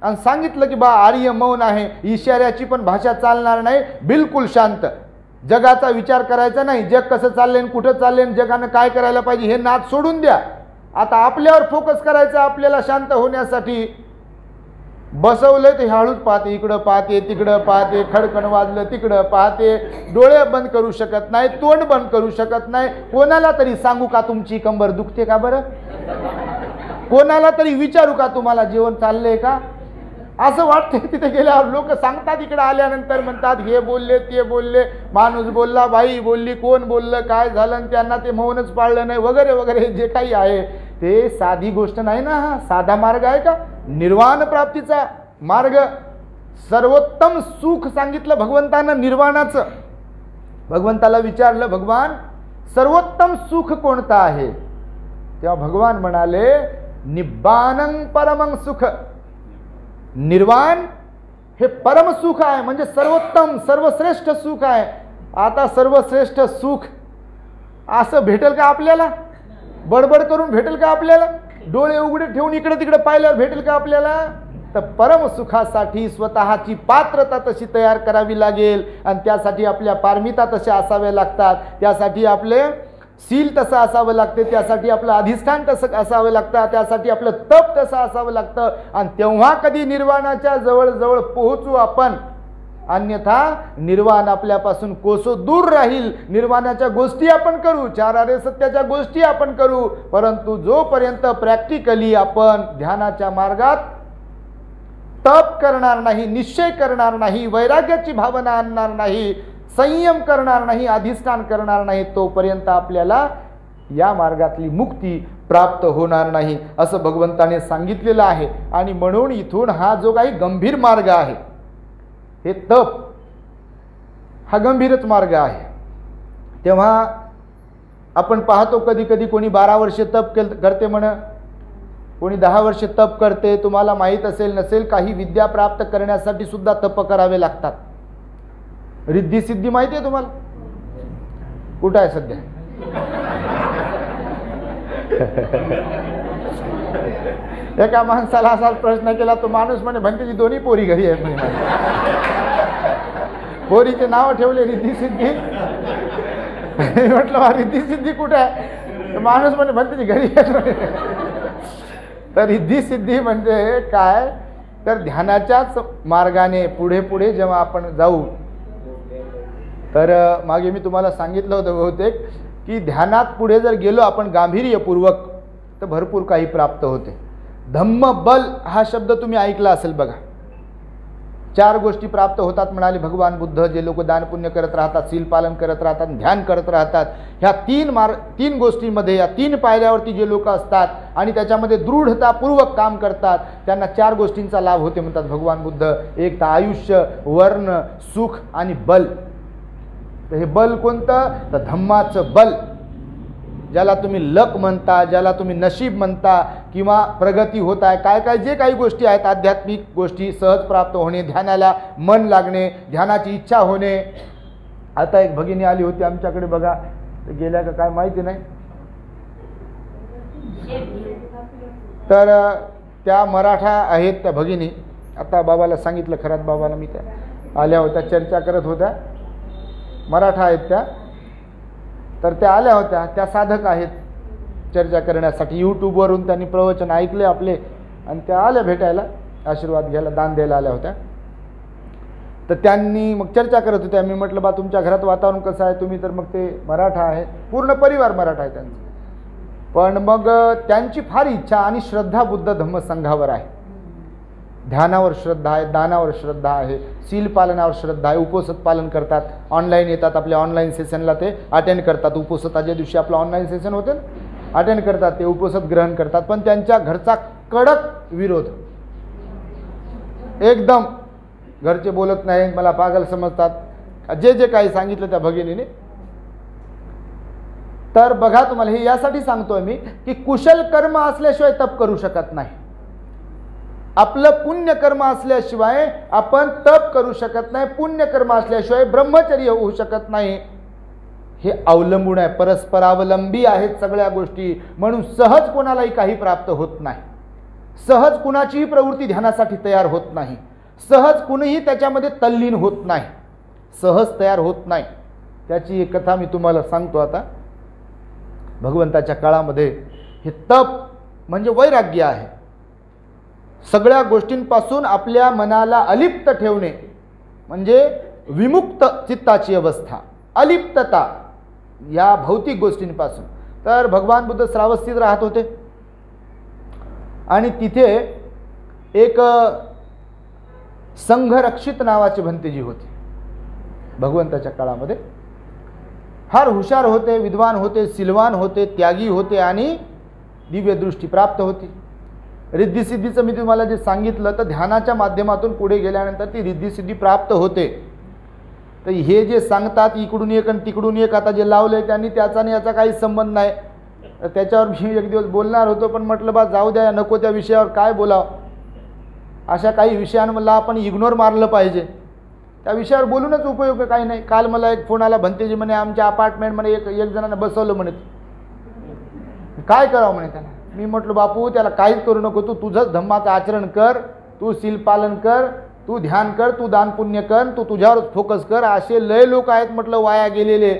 [SPEAKER 2] आणि सांगितलं की बा आर्य मौन आहे, इशाऱ्याची पण भाषा चालणार नाही, बिलकुल शांत. जगाचा विचार करायचा नाही, जग कसं चाललंय, कुठं चाललंय, जगानं काय करायला पाहिजे हे नाद सोडून द्या. आता आपल्यावर फोकस करायचा, आपल्याला शांत होण्यासाठी बसवलंय. ते हळूच पाहते, इकडं पाहते, तिकडं पाहते, खडकण वाजलं तिकडं पाहते, डोळे बंद करू शकत नाही, तोंड बंद करू शकत नाही. कोणाला तरी सांगू का तुमची कंबर दुखते का बरं? कोणाला तरी विचारू का तुम्हाला जेवण चाललंय का? असं वाटतंय. तिथे गेल्यावर लोक सांगतात, इकडे आल्यानंतर म्हणतात हे बोलले ते बोलले, माणूस बोलला, बाई बोलली, कोण बोललं, काय झालं, आणि त्यांना ते मौनच पाळलं नाही वगैरे वगैरे. जे काही आहे ते साधी गोष्ट नाही ना. हा साधा मार्ग आहे का? निर्वाण प्राप्तीचा मार्ग, सर्वोत्तम सुख सांगितलं भगवंतानं निर्वाणाचं. भगवंताला विचारलं, भगवान सर्वोत्तम सुख कोणतं आहे? तेव्हा भगवान म्हणाले, निब्बानं परमं सुख. निर्वाण हे परम सुख आहे, म्हणजे सर्वोत्तम सर्वश्रेष्ठ सुख आहे. आता सर्वश्रेष्ठ सुख असं भेटेल का आपल्याला? बडबड करून भेटेल का आपल्याला? डोळे उघडे ठेवून इकडे तिकडे पाहिल्यावर भेटेल का आपल्याला? तर परम सुखासाठी स्वतःची पात्रता तशी तयार करावी लागेल. आणि त्यासाठी आपल्या पारमिता तशा असाव्या लागतात, त्यासाठी आपले सील तसं असावं लागते, त्यासाठी आपलं अधिष्ठान तसं असावं लागतं, त्यासाठी आपलं तप तसं असावं लागतं. आणि तेव्हा कधी निर्वाणाच्या जवळ पोहोचू आपण. अन्यथा निर्वाण आपल्यापासून कोसो दूर राहील. निर्वाणाच्या गोष्टी आपण करू, चार आर्य सत्याच्या गोष्टी आपण करू, परंतु जोपर्यंत प्रॅक्टिकली आपण ध्यानाच्या मार्गात तप करणार नाही, निश्चय करणार नाही, वैराग्याची भावना आणणार नाही, संयम करणार नाही, अधिष्ठान करणार नाही, तोपर्यंत आपल्याला या मार्गातली मुक्ती प्राप्त होणार नाही, असं भगवंताने सांगितलेलं आहे. आणि म्हणून इथून हा जो काही गंभीर मार्ग आहे, हे तप हा गंभीरच मार्ग आहे. तेव्हा आपण पाहतो कधी कधी कोणी 12 वर्ष तप करते म्हण, कोणी 10 वर्ष तप करते. तुम्हाला माहीत असेल नसेल, काही विद्या प्राप्त करण्यासाठी सुद्धा तप करावे लागतात. रिद्धी सिद्धी माहिती आहे तुम्हाला? कुठं आहे सध्या? एका माणसाला असाच प्रश्न केला, तो माणूस म्हणे भंतेची दोन्ही पोरी घरी आहेत म्हणे. पोरीचे नाव ठेवले रिद्धी सिद्धी. म्हटलं रिद्धी सिद्धी कुठे आहे? माणूस म्हणे भंतेची घरी आहेत. तर रिद्धी सिद्धी म्हणजे काय? तर ध्यानाच्याच मार्गाने पुढे पुढे जेव्हा आपण जाऊ, तर मागे मी तुम्हाला सांगितलं होतं बहुतेक की ध्यानात पुढे जर गेलो आपण गांभीर्यपूर्वक तर भरपूर काही प्राप्त होते. धम्म बल हा शब्द तुम्ही ऐकला असेल बघा. 4 गोष्टी प्राप्त होतात म्हणाले भगवान बुद्ध. जे लोक दान पुण्य करत राहतात, सील पालन करत राहतात, ध्यान करत राहतात, ह्या 3 गोष्टींमध्ये, या 3 पायऱ्यावरती जे लोक असतात आणि त्याच्यामध्ये दृढतापूर्वक काम करतात, त्यांना 4 गोष्टींचा लाभ होते म्हणतात भगवान बुद्ध. एक तर आयुष्य, वर्ण, सुख आणि बल. तर हे बल कोणतं? तर धम्माचं बल, ज्याला तुम्ही लक म्हणता, ज्याला तुम्ही नशीब म्हणता, किंवा प्रगती होत आहे, काय काय जे काही गोष्टी आहेत, आध्यात्मिक गोष्टी सहज प्राप्त होणे, ध्यानाला मन लागणे, ध्यानाची इच्छा होणे. आता एक भगिनी आली होती आमच्याकडे बघा, गेल्या का काय माहिती नाही, तर त्या मराठा आहेत त्या भगिनी. आता बाबाला सांगितलं, खरात बाबाला मी त्या आल्या होत्या, चर्चा करत होत्या, मराठा आहेत त्या, तर त्या आल्या होत्या, त्या साधक आहेत चर्चा करण्यासाठी. यूट्यूबवरून त्यांनी प्रवचन ऐकले आपले आणि त्या आल्या भेटायला, आशीर्वाद घ्यायला, दान द्यायला आल्या होत्या. तर त्यांनी मग चर्चा करत होत्या. मी म्हटलं बा तुमच्या घरात वातावरण कसं आहे, तुम्ही तर मग ते मराठा आहे, पूर्ण परिवार मराठा आहे त्यांचा, पण मग त्यांची फार इच्छा आणि श्रद्धा बुद्ध धम्म संघावर आहे. ध्यानावर श्रद्धा आहे, दानावर श्रद्धा आहे, सील पालनावर श्रद्धा आहे, उपोषित पालन करतात, ऑनलाईन येतात, आपल्या ऑनलाईन सेशनला ते अटेंड करतात. उपोषिताच्या दिवशी आपलं ऑनलाईन सेशन होतं, अटेंड करतात, ते उपोषित ग्रहण करतात. पण त्यांच्या घरचा कडक विरोध, एकदम घरचे बोलत नाही, मला पागल समजतात, जे जे काही सांगितलं त्या भगिनीने. तर बघा, तुम्हाला हे यासाठी सांगतोय मी की कुशल कर्म असल्याशिवाय तप करू शकत नाही. आपलं पुण्यकर्म असल्याशिवाय आपण तप करू शकत नाही, पुण्यकर्म असल्याशिवाय ब्रह्मचर्य होऊ शकत नाही. हे अवलंबून आहे, परस्परावलंबी आहेत सगळ्या गोष्टी. म्हणून सहज कोणालाही काही प्राप्त होत नाही, सहज कुणाचीही प्रवृत्ती ध्यानासाठी तयार होत नाही, सहज कुणीही त्याच्यामध्ये तल्लीन होत नाही, सहज तयार होत नाही. त्याची एक कथा मी तुम्हाला सांगतो आता. भगवंताच्या काळामध्ये हे तप म्हणजे वैराग्य आहे. सगळ्या गोष्टींपासून आपल्या मनाला अलिप्त ठेवणे म्हणजे विमुक्त चित्ताची अवस्था, अलिप्तता या भौतिक गोष्टींपासून. तर भगवान बुद्ध श्रावस्तीत राहत होते आणि तिथे एक संघरक्षित नावाचे भंतेजी होते. भगवंताच्या काळामध्ये फार हुशार होते, विद्वान होते, सिलवान होते, त्यागी होते आणि दिव्यदृष्टी प्राप्त होती. रिद्धिसिद्धीचं मी तुम्हाला जे सांगितलं, तर ध्यानाच्या माध्यमातून पुढे गेल्यानंतर ती रिद्धिसिद्धी प्राप्त होते. तर हे जे सांगतात इकडून एक आणि तिकडून एक, आता जे लावलंय त्यांनी, त्याचा आणि याचा काही संबंध नाही. तर त्याच्यावर मी एक दिवस बोलणार होतो, पण म्हटलं बा जाऊ द्या, नको त्या विषयावर काय बोलावं. अशा काही विषयांमधला आपण इग्नोर मारलं पाहिजे, त्या विषयावर बोलूनच उपयोग काही नाही. काल मला एक फोन आला, भंतेजी म्हणे आमच्या अपार्टमेंटमध्ये एक जणांना बसवलं म्हणे, काय करावं म्हणे त्याला. मी म्हटलं बापू त्याला काहीच करू नको, तू तुझंच धम्माचं आचरण कर, तू सील पालन कर, तू ध्यान कर, तू दान पुण्य कर, तू तुझ्यावर फोकस कर. असे लय लोक आहेत म्हटलं वाया गेलेले,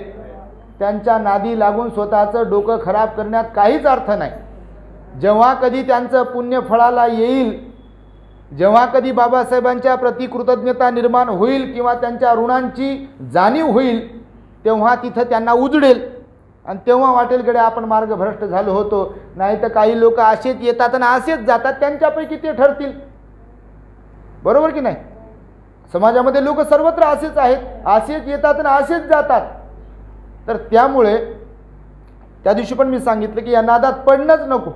[SPEAKER 2] त्यांच्या नादी लागून स्वतःचं डोकं खराब करण्यात काहीच अर्थ नाही. जेव्हा कधी त्यांचं पुण्य फळाला येईल, जेव्हा कधी बाबासाहेबांच्या प्रति कृतज्ञता निर्माण होईल किंवा त्यांच्या ऋणांची जाणीव होईल, तेव्हा तिथं त्यांना उजडेल आणि तेव्हा वाटेल गडे आपण मार्गभ्रष्ट झालो होतो. नाही तर काही लोक असेच येतात आणि असेच जातात, त्यांच्यापैकी ते ठरतील. बरोबर की नाही? समाजामध्ये लोक सर्वत्र असेच आहेत, असेच येतात आणि असेच जातात. तर त्यामुळे त्या दिवशी पण मी सांगितलं की या नादात पडणंच नको.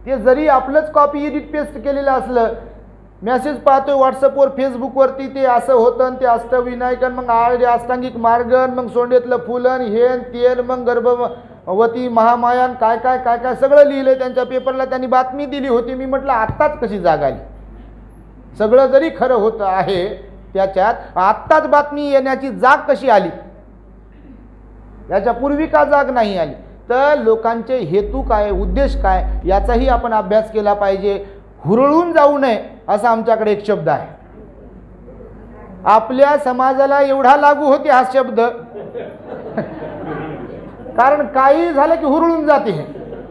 [SPEAKER 2] ते जरी आपलंच कॉपी एडिट पेस्ट केलेलं असलं, मेसेज पाहतोय व्हॉट्सअपवर, फेसबुकवरती, ते असं होतं आणि ते अष्टविनायकन, मग अष्टांगिक मार्गन, मग सोंडेतलं फुलन, हेन तेल, मग गर्भवती महामायान, काय काय काय काय सगळं लिहिलंय त्यांच्या पेपरला. त्यांनी बातमी दिली होती. मी म्हटलं आत्ताच कशी जाग आली? सगळं जरी खरं होतं आहे त्याच्यात, आत्ताच बातमी येण्याची जाग कशी आली? याच्या पूर्वी का जाग नाही आली? तर लोकांचे हेतू काय, उद्देश काय, याचाही आपण अभ्यास केला पाहिजे. हुरळून जाऊ नये असा आमच्याकडे एक शब्द आहे. आपल्या समाजाला एवढा लागू होते हा शब्द, कारण काही झालं की हुरळून जाते. हे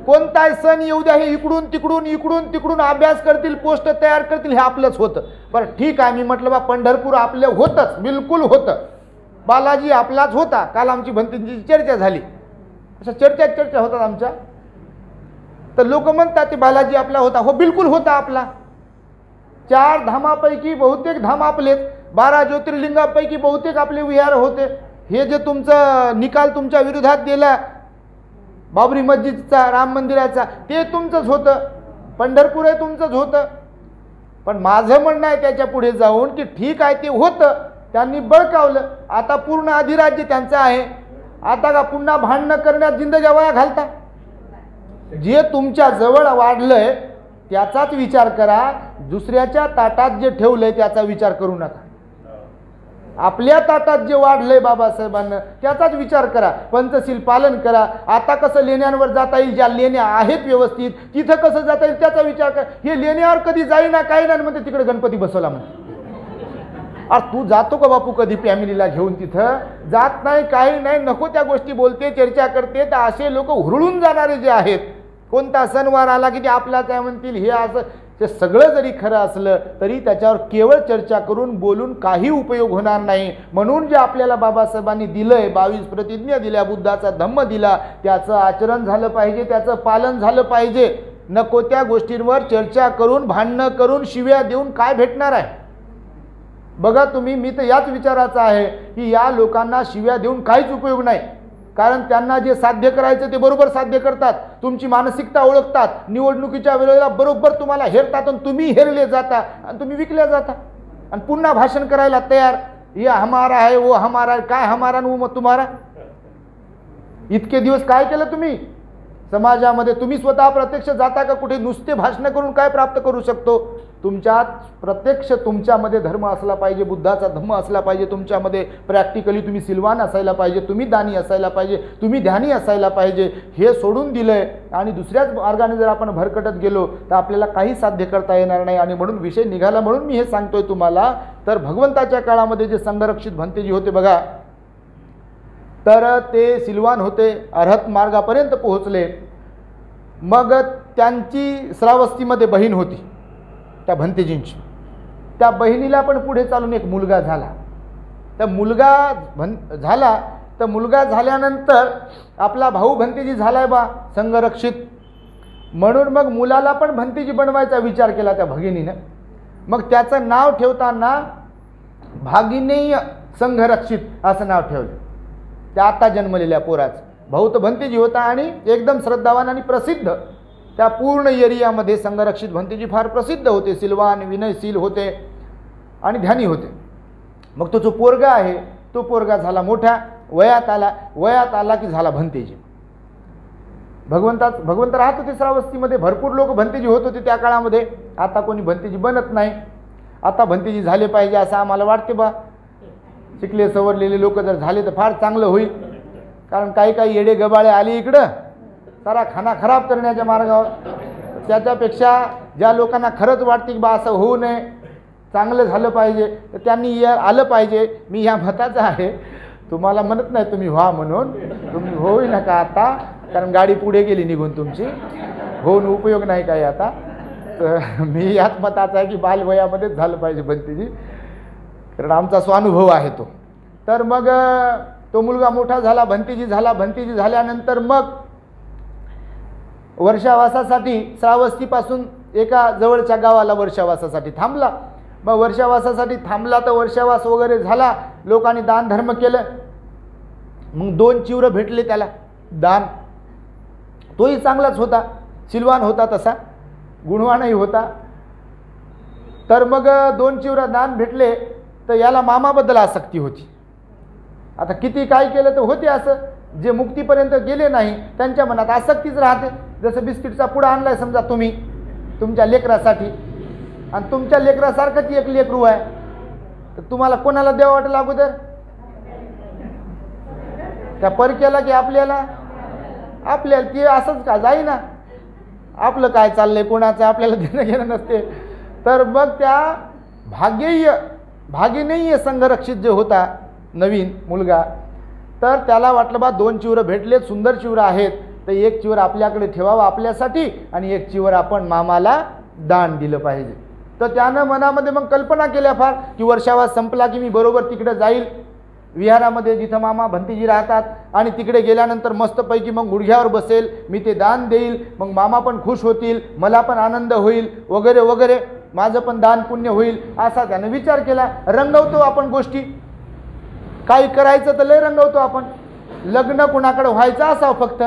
[SPEAKER 2] कोणताही सण येऊ द्या, हे इकडून तिकडून इकडून तिकडून अभ्यास करतील, पोस्ट तयार करतील, हे आपलंच होतं. बरं ठीक आहे, मी म्हटलं बा पंढरपूर आपलं होतंच, बिलकुल होतं. बालाजी आपलाच होता. काल आमची भंतींची चर्चा झाली, अशा चर्चा होतात आमच्या. तर लोक म्हणतात ते बालाजी आपला होता. हो बिलकुल होता आपला. 4 धामापैकी बहुतेक धाम आपलेच, 12 ज्योतिर्लिंगापैकी बहुतेक आपले विहार होते. हे जे तुमचं निकाल तुमच्या विरोधात दिला बाबरी मस्जिदचा, राम मंदिराचा, ते तुमचंच होतं. पंढरपूर आहे तुमचंच होतं. पण माझं म्हणणं आहे त्याच्या पुढे जाऊन की ठीक आहे, ते होतं, त्यांनी बळकावलं, आता पूर्ण अधिराज्य त्यांचं आहे. आता का पुन्हा भांडणं करण्यात जिंदग्या वया घालता? जे तुमच्या जवळ वाढलंय त्याचाच विचार करा, दुसऱ्याच्या ताटात जे ठेवलंय त्याचा विचार करू नका. आपल्या ताटात जे वाढलंय बाबासाहेबांना त्याचाच विचार करा, पंचशील पालन करा. आता कसं लेण्यांवर जाता येईल, ज्या लेण्या आहेत व्यवस्थित तिथं कसं जाता येईल त्याचा विचार करा. हे लेण्यावर कधी जाईना काही नाही म्हणते तिकडे गणपती बसवला म्हणते. अरे तू जातो का बापू कधी फॅमिलीला घेऊन? तिथं जात नाही, काही नाही, नको त्या गोष्टी बोलते, चर्चा करते. तर असे लोक हुरळून जाणारे जे आहेत, कोणता सणवार आला की ते आपला काय म्हणतील हे असं, ते सगळं जरी खरं असलं तरी त्याच्यावर केवळ चर्चा करून बोलून काही उपयोग होणार नाही. म्हणून जे आपल्याला बाबासाहेबांनी दिलंय, 22 प्रतिज्ञा दिल्या, बुद्धाचा धम्म दिला, त्याचं आचरण झालं पाहिजे, त्याचं पालन झालं पाहिजे. नको त्या गोष्टींवर चर्चा करून, भांडणं करून, शिव्या देऊन काय भेटणार आहे? बघा तुम्ही, मी तर याच विचाराचा आहे की या लोकांना शिव्या देऊन काहीच उपयोग नाही. कारण त्यांना जे साध्य करायचं ते बरोबर साध्य करतात. तुमची मानसिकता ओळखतात, निवडणुकीच्या वेळेला बरोबर तुम्हाला हेरतात आणि तुम्ही हेरले जाता आणि तुम्ही विकल्या जाता आणि पुन्हा भाषण करायला तयार. ये हमारा है, वो हमारा है. काय हमारा न वो तुम्हारा? इतके दिवस काय केलं तुम्ही समाजामध्ये? तुम्ही स्वतः प्रत्यक्ष जाता का कुठे? नुसते भाषण करून काय प्राप्त करू शकतो? तुमच्यात प्रत्यक्ष तुमच्यामध्ये धर्म असला पाहिजे, बुद्धाचा धम्म असला पाहिजे तुमच्यामध्ये. प्रॅक्टिकली तुम्ही सिलवान असायला पाहिजे, तुम्ही दानी असायला पाहिजे, तुम्ही ध्यानी असायला पाहिजे. हे सोडून दिलंय आणि दुसऱ्याच मार्गाने जर आपण भरकटत गेलो तर आपल्याला काही साध्य करता येणार नाही. आणि म्हणून विषय निघाला, म्हणून मी हे सांगतोय तुम्हाला. तर भगवंताच्या काळामध्ये जे संरक्षित भंतेजी होते बघा, तर ते सिलवान होते, अर्हत मार्गापर्यंत पोहोचले. मग त्यांची श्रावस्तीमध्ये बहीण होती त्या भंतेजींची. त्या बहिणीला पण पुढे चालून एक मुलगा झाला. त्या मुलगा झाला तर मुलगा झाल्यानंतर आपला भाऊ भंतेजी झालाय बा संरक्षित, म्हणून मग मुलाला पण भंतेजी बनवायचा विचार केला त्या भगिनीनं. मग त्याचं नाव ठेवताना भागिनेय संघरक्षित असं नाव ठेवलं त्या आता जन्मलेल्या पोराचं. भाऊ तर भंतेजी होता आणि एकदम श्रद्धावान आणि प्रसिद्ध. त्या पूर्ण एरियामध्ये संरक्षित भंतेजी फार प्रसिद्ध होते, सिलवान, विनयशील होते आणि ध्यानी होते. मग तो जो पोरगा आहे तो पोरगा झाला मोठ्या वयात आला की झाला भंतेजी. भगवंत राहत होते श्रावस्तीमध्ये, भरपूर लोक भंतेजी होत होते त्या काळामध्ये. आता कोणी भंतेजी बनत नाही. आता भंतेजी झाले पाहिजे असं आम्हाला वाटते बा. शिकले सवरलेले लोक जर झाले तर फार चांगलं होईल. कारण काही येडे गबाळे आले इकडं सारा खाना खराब करण्याच्या मार्गावर. त्याच्यापेक्षा ज्या लोकांना खरंच वाटते की बा असं होऊ नये, चांगलं झालं पाहिजे, तर त्यांनी आलं पाहिजे. मी या मताचा आहे. तुम्हाला म्हणत नाही तुम्ही व्हा म्हणून, तुम्ही होई नका आता, कारण गाडी पुढे गेली निघून तुमची, होऊन उपयोग नाही काही आता. तर मी याच मताचा आहे की बालवयामध्येच झालं पाहिजे भंतेजी, कारण आमचा स्वानुभव आहे तो. तर मग तो मुलगा मोठा झाला, भंतेजी झाला. भंतेजी झाल्यानंतर मग वर्षावासासाठी श्रावस्तीपासून एका जवळच्या गावाला वर्षावासासाठी थांबला. मग वर्षावासासाठी थांबला तर वर्षावास वगैरे झाला, लोकांनी दान धर्म केलं. मग 2 चिवर भेटले त्याला दान. तोही चांगलाच होता, सिलवान होता, तसा गुणवानही होता. तर मग 2 चिवर दान भेटले. तर याला मामाबद्दल आसक्ती होती. आता किती काय केलं तर होते असं, जे मुक्तीपर्यंत गेले नाही त्यांच्या मनात आसक्तीच राहते. जसं बिस्किटचा पुडा आणलाय समजा तुम्ही तुमच्या लेकरासाठी, आणि तुमच्या लेकरासारखंच एक लेकरू आहे, तर तुम्हाला कोणाला द्यावं वाटेल अगोदर? त्या परक्याला की आपल्याला? आपल्याला. ते असंच का जाईना, आपलं काय चाललंय कोणाचं आपल्याला देणं घेणं नसते. तर मग त्या भागिनेय संघरक्षित जे होता नवीन मुलगा, तर त्याला वाटलं बा 2 चिवर भेटले, सुंदर चिवर आहेत, तर 1 चिवर आपल्याकडे ठेवावं आपल्यासाठी आणि 1 चिवर आपण मामाला दान दिलं पाहिजे. तर त्यानं मनामध्ये मग कल्पना केल्या फार की वर्षावास संपला की मी बरोबर तिकडे जाईल विहारामध्ये जिथं मामा भंतेजी राहतात, आणि तिकडे गेल्यानंतर मस्तपैकी मग गुडघ्यावर बसेल, मी ते दान देईल, मग मामा पण खुश होतील, मला पण आनंद होईल वगैरे वगैरे, माझं पण दान पुण्य होईल असा त्यानं विचार केला. रंगवतो आपण गोष्टी, काही करायचं तर लय रंगवतो आपण. लग्न कुणाकडे व्हायचं असावं फक्त,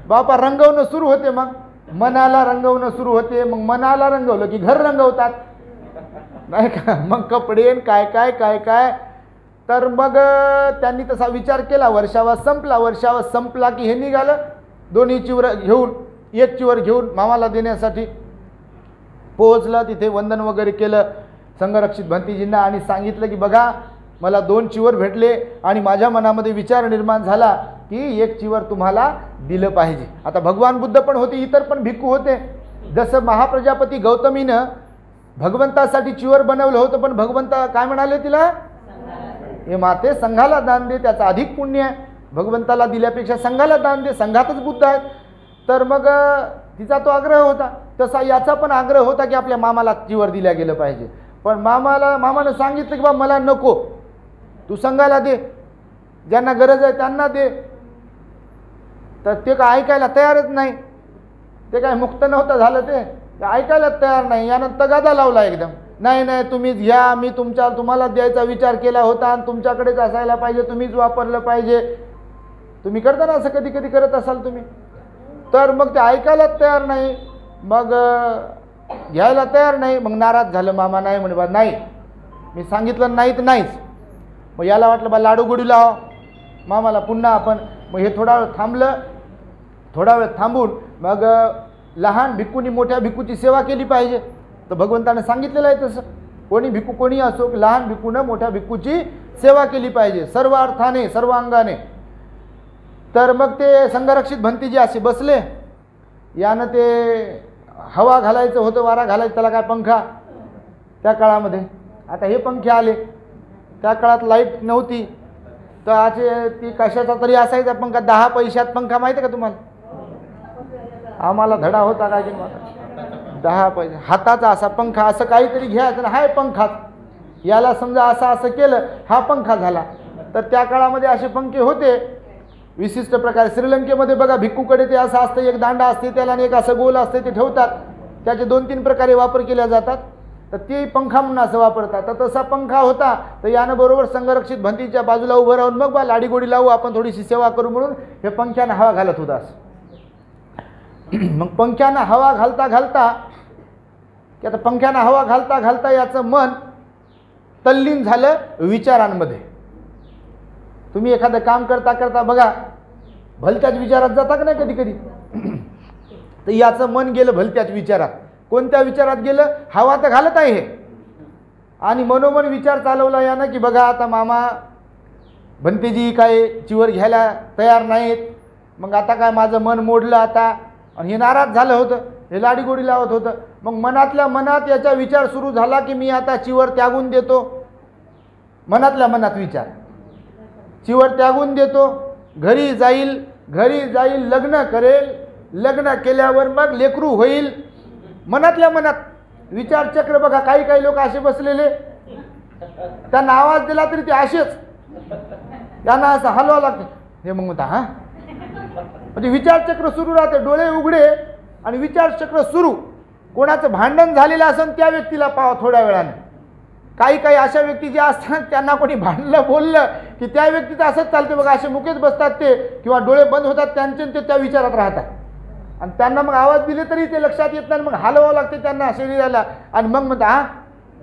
[SPEAKER 2] बापा रंगवणं सुरू होते. मग मनाला रंगवणं सुरू होते. मग मनाला रंगवलं की घर रंगवतात नाही का, मग कपडे काय काय काय काय. तर मग त्यांनी तसा विचार केला. वर्षावास संपला की हे निघालं 2 चिवर घेऊन, 1 चिवर घेऊन मामाला देण्यासाठी. पोहोचलं तिथे, वंदन वगैरे केलं संघरक्षित भंतेजींना आणि सांगितलं की बघा मला 2 चिवर भेटले आणि माझ्या मनामध्ये विचार निर्माण झाला की 1 चिवर तुम्हाला दिलं पाहिजे. आता भगवान बुद्ध पण होते, इतर पण भिक्खू होते. जसं महाप्रजापती गौतमीनं भगवंतासाठी चिवर बनवलं होतं, पण भगवंत काय म्हणाले तिला, हे माते संघाला दान दे, त्याचं अधिक पुण्य आहे. भगवंताला दिल्यापेक्षा संघाला दान दे, संघातच बुद्ध आहेत. तर मग तिचा तो आग्रह होता. तसा याचा पण आग्रह होता की आपल्या मामाला चिवर दिल्या गेलं पाहिजे. पण मामानं सांगितलं की बा मला नको, तू संघाला दे, ज्यांना गरज आहे त्यांना दे. तर ते काय ऐकायला तयारच नाही. ते काय मुक्त नव्हतं झालं, ते ऐकायला तयार नाही. यानं तगादा लावला एकदम, नाही नाही तुम्हीच घ्या, मी तुम्हाला द्यायचा विचार केला होता आणि तुमच्याकडेच असायला पाहिजे, तुम्हीच वापरलं पाहिजे. तुम्ही करता ना असं, कधी कधी करत असाल तुम्ही. तर मग ते ऐकायला तयार नाही, मग घ्यायला तयार नाही. मग नाराज झालं मामा, नाही म्हणे बा नाही, मी सांगितलं नाही तर नाहीच. मग याला वाटलं बा लाडू गोडी लावा मामाला पुन्हा आपण. मग हे थोडा वेळ थांबलं. थोडा वेळ थांबून मग लहान भिक्खूनी मोठ्या भिक्खूची सेवा केली पाहिजे. तर भगवंताने सांगितलेलं आहे तसं, कोणी भिक्खू कोणी असो, लहान भिक्खूनं मोठ्या भिक्खूची सेवा केली पाहिजे सर्व अर्थाने सर्व अंगाने. तर मग ते संघरक्षित भंतीजी असे बसले. यानं ते हवा घालायचं होतं, वारा घालायचं, त्याला काय पंखा त्या काळामध्ये. आता हे पंखे आले, त्या काळात लाईट नव्हती. तर आज ती कशाचा तरी असायचा पंखा, 10 पैशात पंखा, माहिती आहे का तुम्हाला. आम्हाला धडा होता काय की 10 पैसे हाताचा असा पंखा, असं काहीतरी घ्यायचं ना, हाय पंखाच. याला समजा असं केलं, हा पंखा झाला. तर त्या काळामध्ये असे पंखे होते विशिष्ट प्रकारे. श्रीलंकेमध्ये बघा भिक्खूकडे ते असं असतं, एक दांडा असते त्याला आणि एक असं गोल असते, ते ठेवतात. त्याचे 2-3 प्रकारे वापर केल्या जातात. तर ते पंखा म्हणून असं वापरतात. तर तसा पंखा होता. तर यानं बरोबर संघरक्षित भंतीच्या बाजूला उभं राहून मग बा लाडी गोडी लावू, आपण थोडीशी सेवा करू म्हणून हे पंख्यानं हवा घालत होता असं. मग पंख्यानं हवा घालता घालता की आता पंख्यानं हवा घालता घालता याचं मन तल्लीन झालं विचारांमध्ये. तुम्ही एखादं काम करता करता बघा भलत्याच विचारात जाता का नाही कधी कधी. तर याचं मन गेलं भलत्याच विचारात. कोणत्या विचारात गेलं, हवा तर घालत आहे हे, आणि मनोमन विचार चालवला यानं की बघा आता मामा भंतेजी काय चिवर घ्यायला तयार नाहीत. मग आता काय माझं मन मोडलं आता. आणि हे नाराज झालं होतं, हे लाडीगोडी लावत होतं. मग मनातल्या मनात याचा विचार सुरू झाला की मी आता चिवर त्यागून देतो. मनातल्या मनात विचार, चिवर त्यागून देतो, घरी जाईल लग्न करेल, लग्न केल्यावर मग लेकरू होईल. मनातल्या मनात विचारचक्र बघा. काही लोक असे बसलेले, त्यांना आवाज दिला तरी ते असेच, त्यांना असं हलवा लागतं. हे मग म्हणता हा, म्हणजे विचारचक्र सुरू राहते. डोळे उघडे आणि विचारचक्र सुरू. कोणाचं भांडण झालेलं असेल त्या व्यक्तीला पाहा थोड्या वेळाने. काही अशा व्यक्ती जे असतात त्यांना कोणी भांडलं बोललं की त्या व्यक्तीचं असंच चालते बघा. असे मुकेच बसतात ते, किंवा डोळे बंद होतात त्यांचे, ते त्या विचारात राहतात. आणि त्यांना मग आवाज दिले तरी ते लक्षात येत नाही. मग हलवावं लागते त्यांना शरीराला. आणि मग म्हणतात हा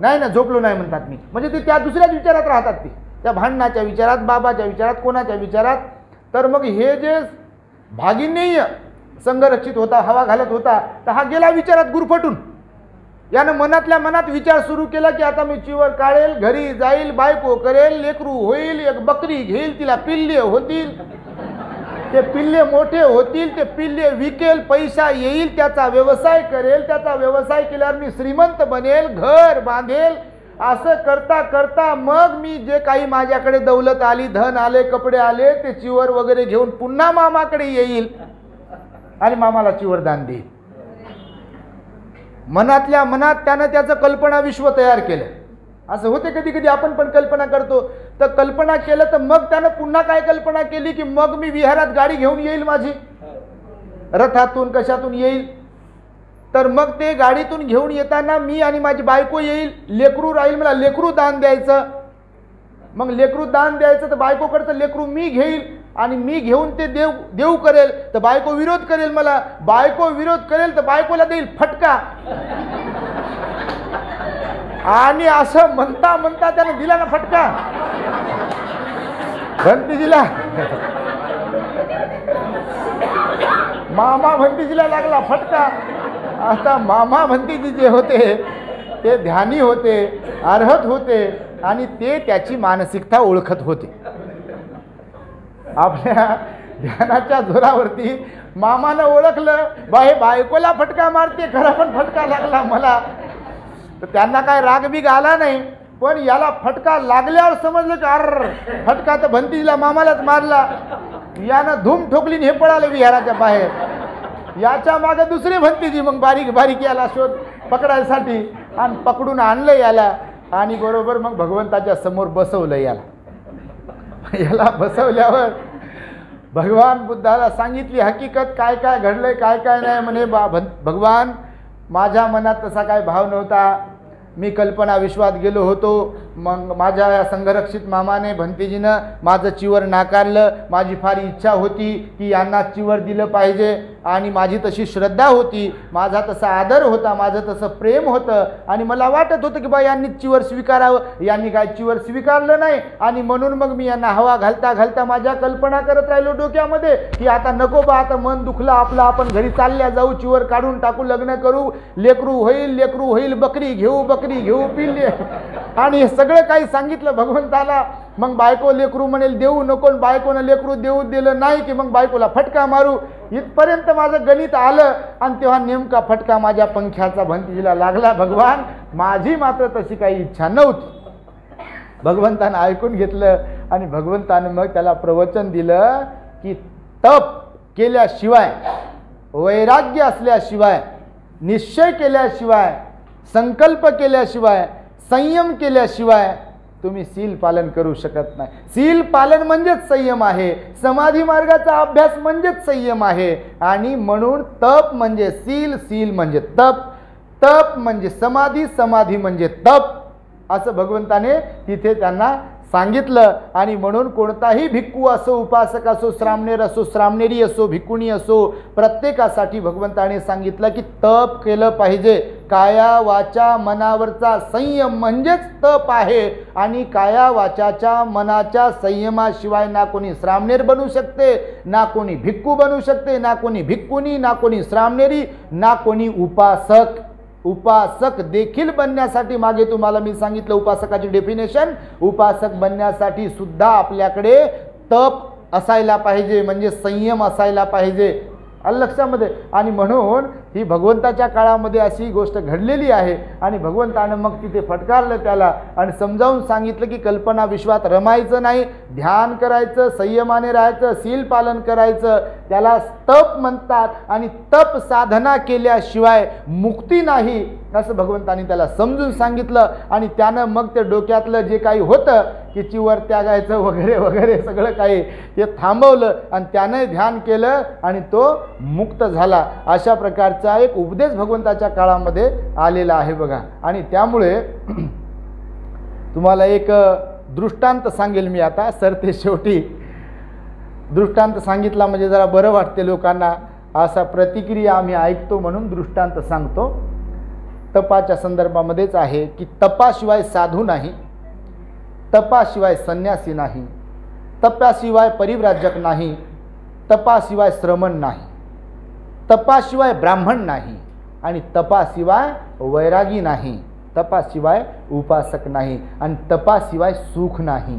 [SPEAKER 2] नाही ना झोपलो नाही म्हणतात मी. म्हणजे ते त्या दुसऱ्याच विचारात राहतात, ते त्या भांडणाच्या विचारात, बाबाच्या विचारात, कोणाच्या विचारात. तर मग हे जे भागिनेय संघरक्षित होता, हवा घालत होता, तर हा गेला विचारात गुरफटून. यानं मनातल्या मनात विचार सुरू केला की आता मी चिवर काढेल, घरी जाईल, बायको करेल, लेकरू होईल, एक बकरी घेईल, तिला पिल्ले होतील, ते पिल्ले मोठे होतील, ते पिल्ले विकेल, पैसा येईल, त्याचा व्यवसाय करेल, त्याचा व्यवसाय केल्यावर मी श्रीमंत बनेल, घर बांधेल. असं करता करता मग मी जे काही माझ्याकडे दौलत आली, धन आले, कपडे आले, ते चिवर वगैरे घेऊन पुन्हा मामाकडे येईल आणि मामाला चिवर दान देईल. मनातल्या मनात त्यानं त्याचं कल्पना विश्व तयार केलं. असं होते कधी कधी आपण पण कल्पना करतो. तर कल्पना केलं तर मग त्यानं पुन्हा काय कल्पना केली की मग मी विहारात गाडी घेऊन येईल, माझी रथातून कशातून येईल. तर मग ते गाडीतून घेऊन येताना मी आणि माझी बायको येईल, लेकरू राहील, मला लेकरू दान द्यायचं. मग लेकरू दान द्यायचं तर बायकोकडचं लेकरू मी घेईल आणि मी घेऊन ते देऊ करेल. तर बायको विरोध करेल, मला बायको विरोध करेल तर बायकोला देईल फटका. आणि असं म्हणता म्हणता त्यानं दिला ना फटका भंतीजीला. मामा भंतीजीला लागला फटका. आता मामा भंतीजी जे होते ते ध्यानी होते, अर्हत होते, आणि ते त्याची मानसिकता ओळखत होते. आपल्या ध्यानाच्या जोरावरती मामानं ओळखलं, हे बायकोला फटका मारते, खरा पण फटका लागला मला. तर त्यांना काय रागबीग आला नाही, पण याला फटका लागल्यावर समजलं की अर फटका तर भंतीला मामालाच मारला. यानं धूम ठोकली हे पळाले विहाराच्या बाहेर. याच्या मागे दुसरी भंतीजी मग बारीक बारीक याला शोध पकडायसाठी आणि पकडून आणलं याला आणि बरोबर मग भगवंताच्या समोर बसवलं याला. याला बसवल्यावर भगवान बुद्धाला सांगितली हकीकत, काय काय घडलंय काय काय नाही. म्हणे भगवान, माझ्या मनात तसा काय भाव नव्हता, मी कल्पना विश्वात गेलो होतो. मग माझ्या या संघरक्षित मामाने भंतेजीनं माझं चिवर नाकारलं. माझी फार इच्छा होती की यांना चिवर दिलं पाहिजे आणि माझी तशी श्रद्धा होती, माझा तसा आदर होता, माझं तसं प्रेम होतं आणि मला वाटत होतं की बा यांनी चिवर स्वीकारावं. यांनी काय चिवर स्वीकारलं नाही आणि म्हणून मग मी यांना हवा घालता घालता माझ्या कल्पना करत राहिलो डोक्यामध्ये की आता नको बा, आता मन दुखलं आपलं, आपण घरी चालल्या जाऊ, चिवर काढून टाकू, लग्न करू, लेकरू होईल, बकरी घेऊ पिल्ले आणि हे सगळं काही सांगितलं भगवंताला. मग बायको लेकरू म्हणेल देऊ नको, बायकोनं लेकरू देऊ दिलं नाही की मग बायकोला फटका मारू. इथपर्यंत माझं गणित आलं आणि तेव्हा नेमका फटका माझ्या पंख्याचा भंतीजीला लागला. भगवान, माझी मात्र तशी काही इच्छा नव्हती. भगवंतानं ऐकून घेतलं आणि भगवंतानं मग त्याला प्रवचन दिलं की तप केल्याशिवाय, वैराग्य असल्याशिवाय, निश्चय केल्याशिवाय, संकल्प केल्याशिवाय, संयम केल्याशिवाय तुम्ही सील पालन करू शकत नाही. सील पालन म्हणजेच संयम आहे. समाधी मार्गाचा अभ्यास म्हणजेच संयम आहे. आणि म्हणून तप म्हणजे सील, सील म्हणजे तप, तप म्हणजे समाधी, समाधी म्हणजे तप, असं भगवंताने तिथे त्यांना सांगितलं. आणि म्हणून कोणताही भिक्खू असो, उपासक असो, श्रामणेर असो, श्रामणेरी असो, भिक्खुणी असो, प्रत्येकासाठी भगवंताने सांगितलं की तप केलं पाहिजे. काया वाचा मनावरचा संयम म्हणजेच तप आहे. आणि काया वाचाच्या मनाच्या संयमाशिवाय ना कोणी श्रामणेर बनू शकते, ना कोणी भिक्खू बनू शकते, ना कोणी भिक्खुनी, ना कोणी श्रामणेरी, ना कोणी उपासक. उपासक देखील बनण्यासाठी, मागे तुम्हाला मी सांगितलं उपासकाची डेफिनेशन, उपासक बनण्यासाठी सुद्धा आपल्याकडे तप असायला पाहिजे, म्हणजे संयम असायला पाहिजे. आलं लक्षामध्ये. आणि म्हणून ही भगवंताच्या काळामध्ये अशी गोष्ट घडलेली आहे. आणि भगवंतानं मग तिथे फटकारलं त्याला आणि समजावून सांगितलं की कल्पना विश्वात रमायचं नाही, ध्यान करायचं, संयमाने राहायचं, सील पालन करायचं, त्याला तप म्हणतात. आणि तप साधना केल्याशिवाय मुक्ती नाही, असं भगवंतानी त्याला समजून सांगितलं. आणि त्यानं मग ते डोक्यातलं जे काही होतं की चिवर त्यागायचं वगैरे वगैरे सगळं काही ते थांबवलं आणि त्यानं ध्यान केलं आणि तो मुक्त झाला. अशा प्रकारचा एक उपदेश भगवंताच्या काळामध्ये आलेला आहे बघा. आणि त्यामुळे तुम्हाला एक दृष्टांत सांगेल मी आता. सरते शेवटी दृष्टांत सांगितला म्हणजे जरा बरं वाटते लोकांना, असा प्रतिक्रिया आम्ही ऐकतो म्हणून दृष्टांत सांगतो. तपाच्या संदर्भामध्येच आहे की तपाशिवाय साधू नाही, तपाशिवाय संन्यासी नाही, तपाशिवाय परिव्राजक नाही, तपाशिवाय श्रमण नाही, तपाशिवाय ब्राह्मण नाही आणि तपाशिवाय वैरागी नाही, तपाशिवाय उपासक नाही आणि तपाशिवाय सुख नाही.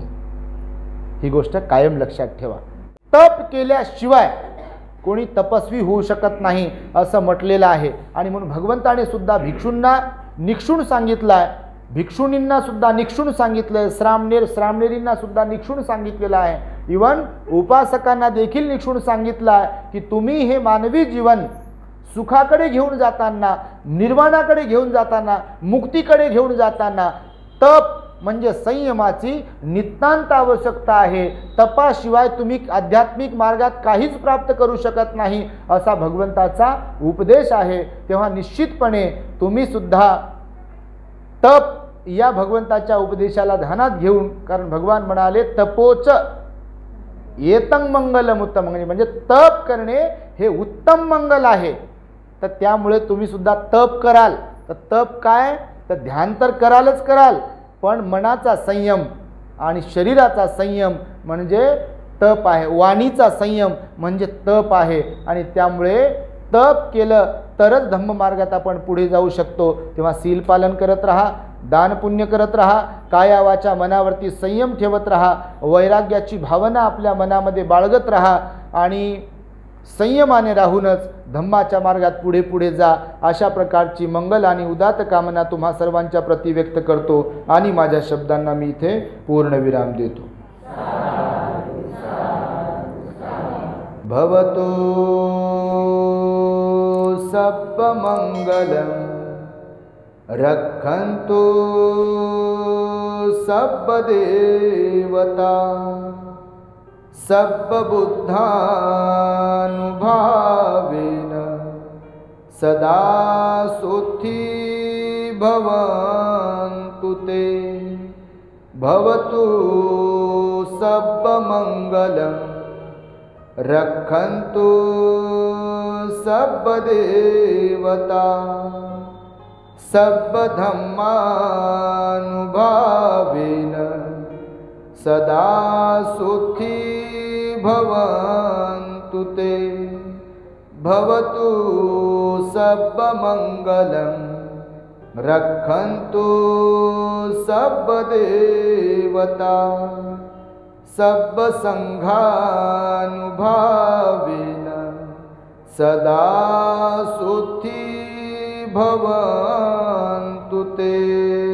[SPEAKER 2] ही गोष्ट कायम लक्षात ठेवा. तप केल्याशिवाय कोणी तपस्वी होऊ शकत नाही असं म्हटलेलं आहे. आणि म्हणून भगवंताने सुद्धा भिक्षूंना निक्षून सांगितलं आहे, भिक्षुणींना सुद्धा निक्षून सांगितलं, श्रामणेरींना सुद्धा निक्षून सांगितलेलं आहे. इवन उपासकांना देखील निक्षून सांगितलं आहे की तुम्ही हे मानवी जीवन सुखाकडे घेऊन जाताना, निर्वाणाकडे घेऊन जाताना, मुक्तीकडे घेऊन जाताना तप म्हणजे संयमाची नितांत आवश्यकता आहे. तपाशिवाय तुम्ही आध्यात्मिक मार्गात काहीच प्राप्त करू शकत नाही, असा भगवंताचा उपदेश आहे. तेव्हा निश्चितपणे तुम्ही सुद्धा तप या भगवंताच्या उपदेशाला ध्यानात घेऊन, कारण भगवान म्हणाले तपोच येतं मंगलम उत्तम, म्हणजे तप करणे हे उत्तम मंगल आहे. तर त्यामुळे तुम्ही सुद्धा तप कराल. तर तप काय, तर ध्यान तर करालच कराल, पण मनाचा संयम आणि शरीराचा संयम म्हणजे तप आहे, वाणीचा संयम म्हणजे तप आहे. आणि त्यामुळे तप केलं तरच धम्ममार्गात आपण पुढे जाऊ शकतो. तेव्हा सील पालन करत राहा, दान पुण्य करत राहा, काया वाचा मनावरती संयम ठेवत राहा, वैराग्याची भावना आपल्या मनामध्ये बाळगत राहा आणि संयमाने राहूनच धम्माच्या मार्गात पुढे पुढे जा. अशा प्रकारची मंगल आणि उदात्त कामना तुम्हा सर्वांच्या प्रती व्यक्त करतो आणि माझ्या शब्दांना मी इथे पूर्णविराम देतो. भवतो सर्वमंगलम रक्षन्तु सर्वदेवता सर्वबुद्धानुभावेन सदा सुखी भवन्तु ते. भवतु सर्वमंगलम रक्षन्तु सर्वदेवता सर्वधम्मानुभावेन सदा सुखी भवन्तु ते. भवतु सर्वमंगलम रक्षन्तु सर्वदेवता सर्वसंघानुभावेन सदा सुखी भवन्तु ते.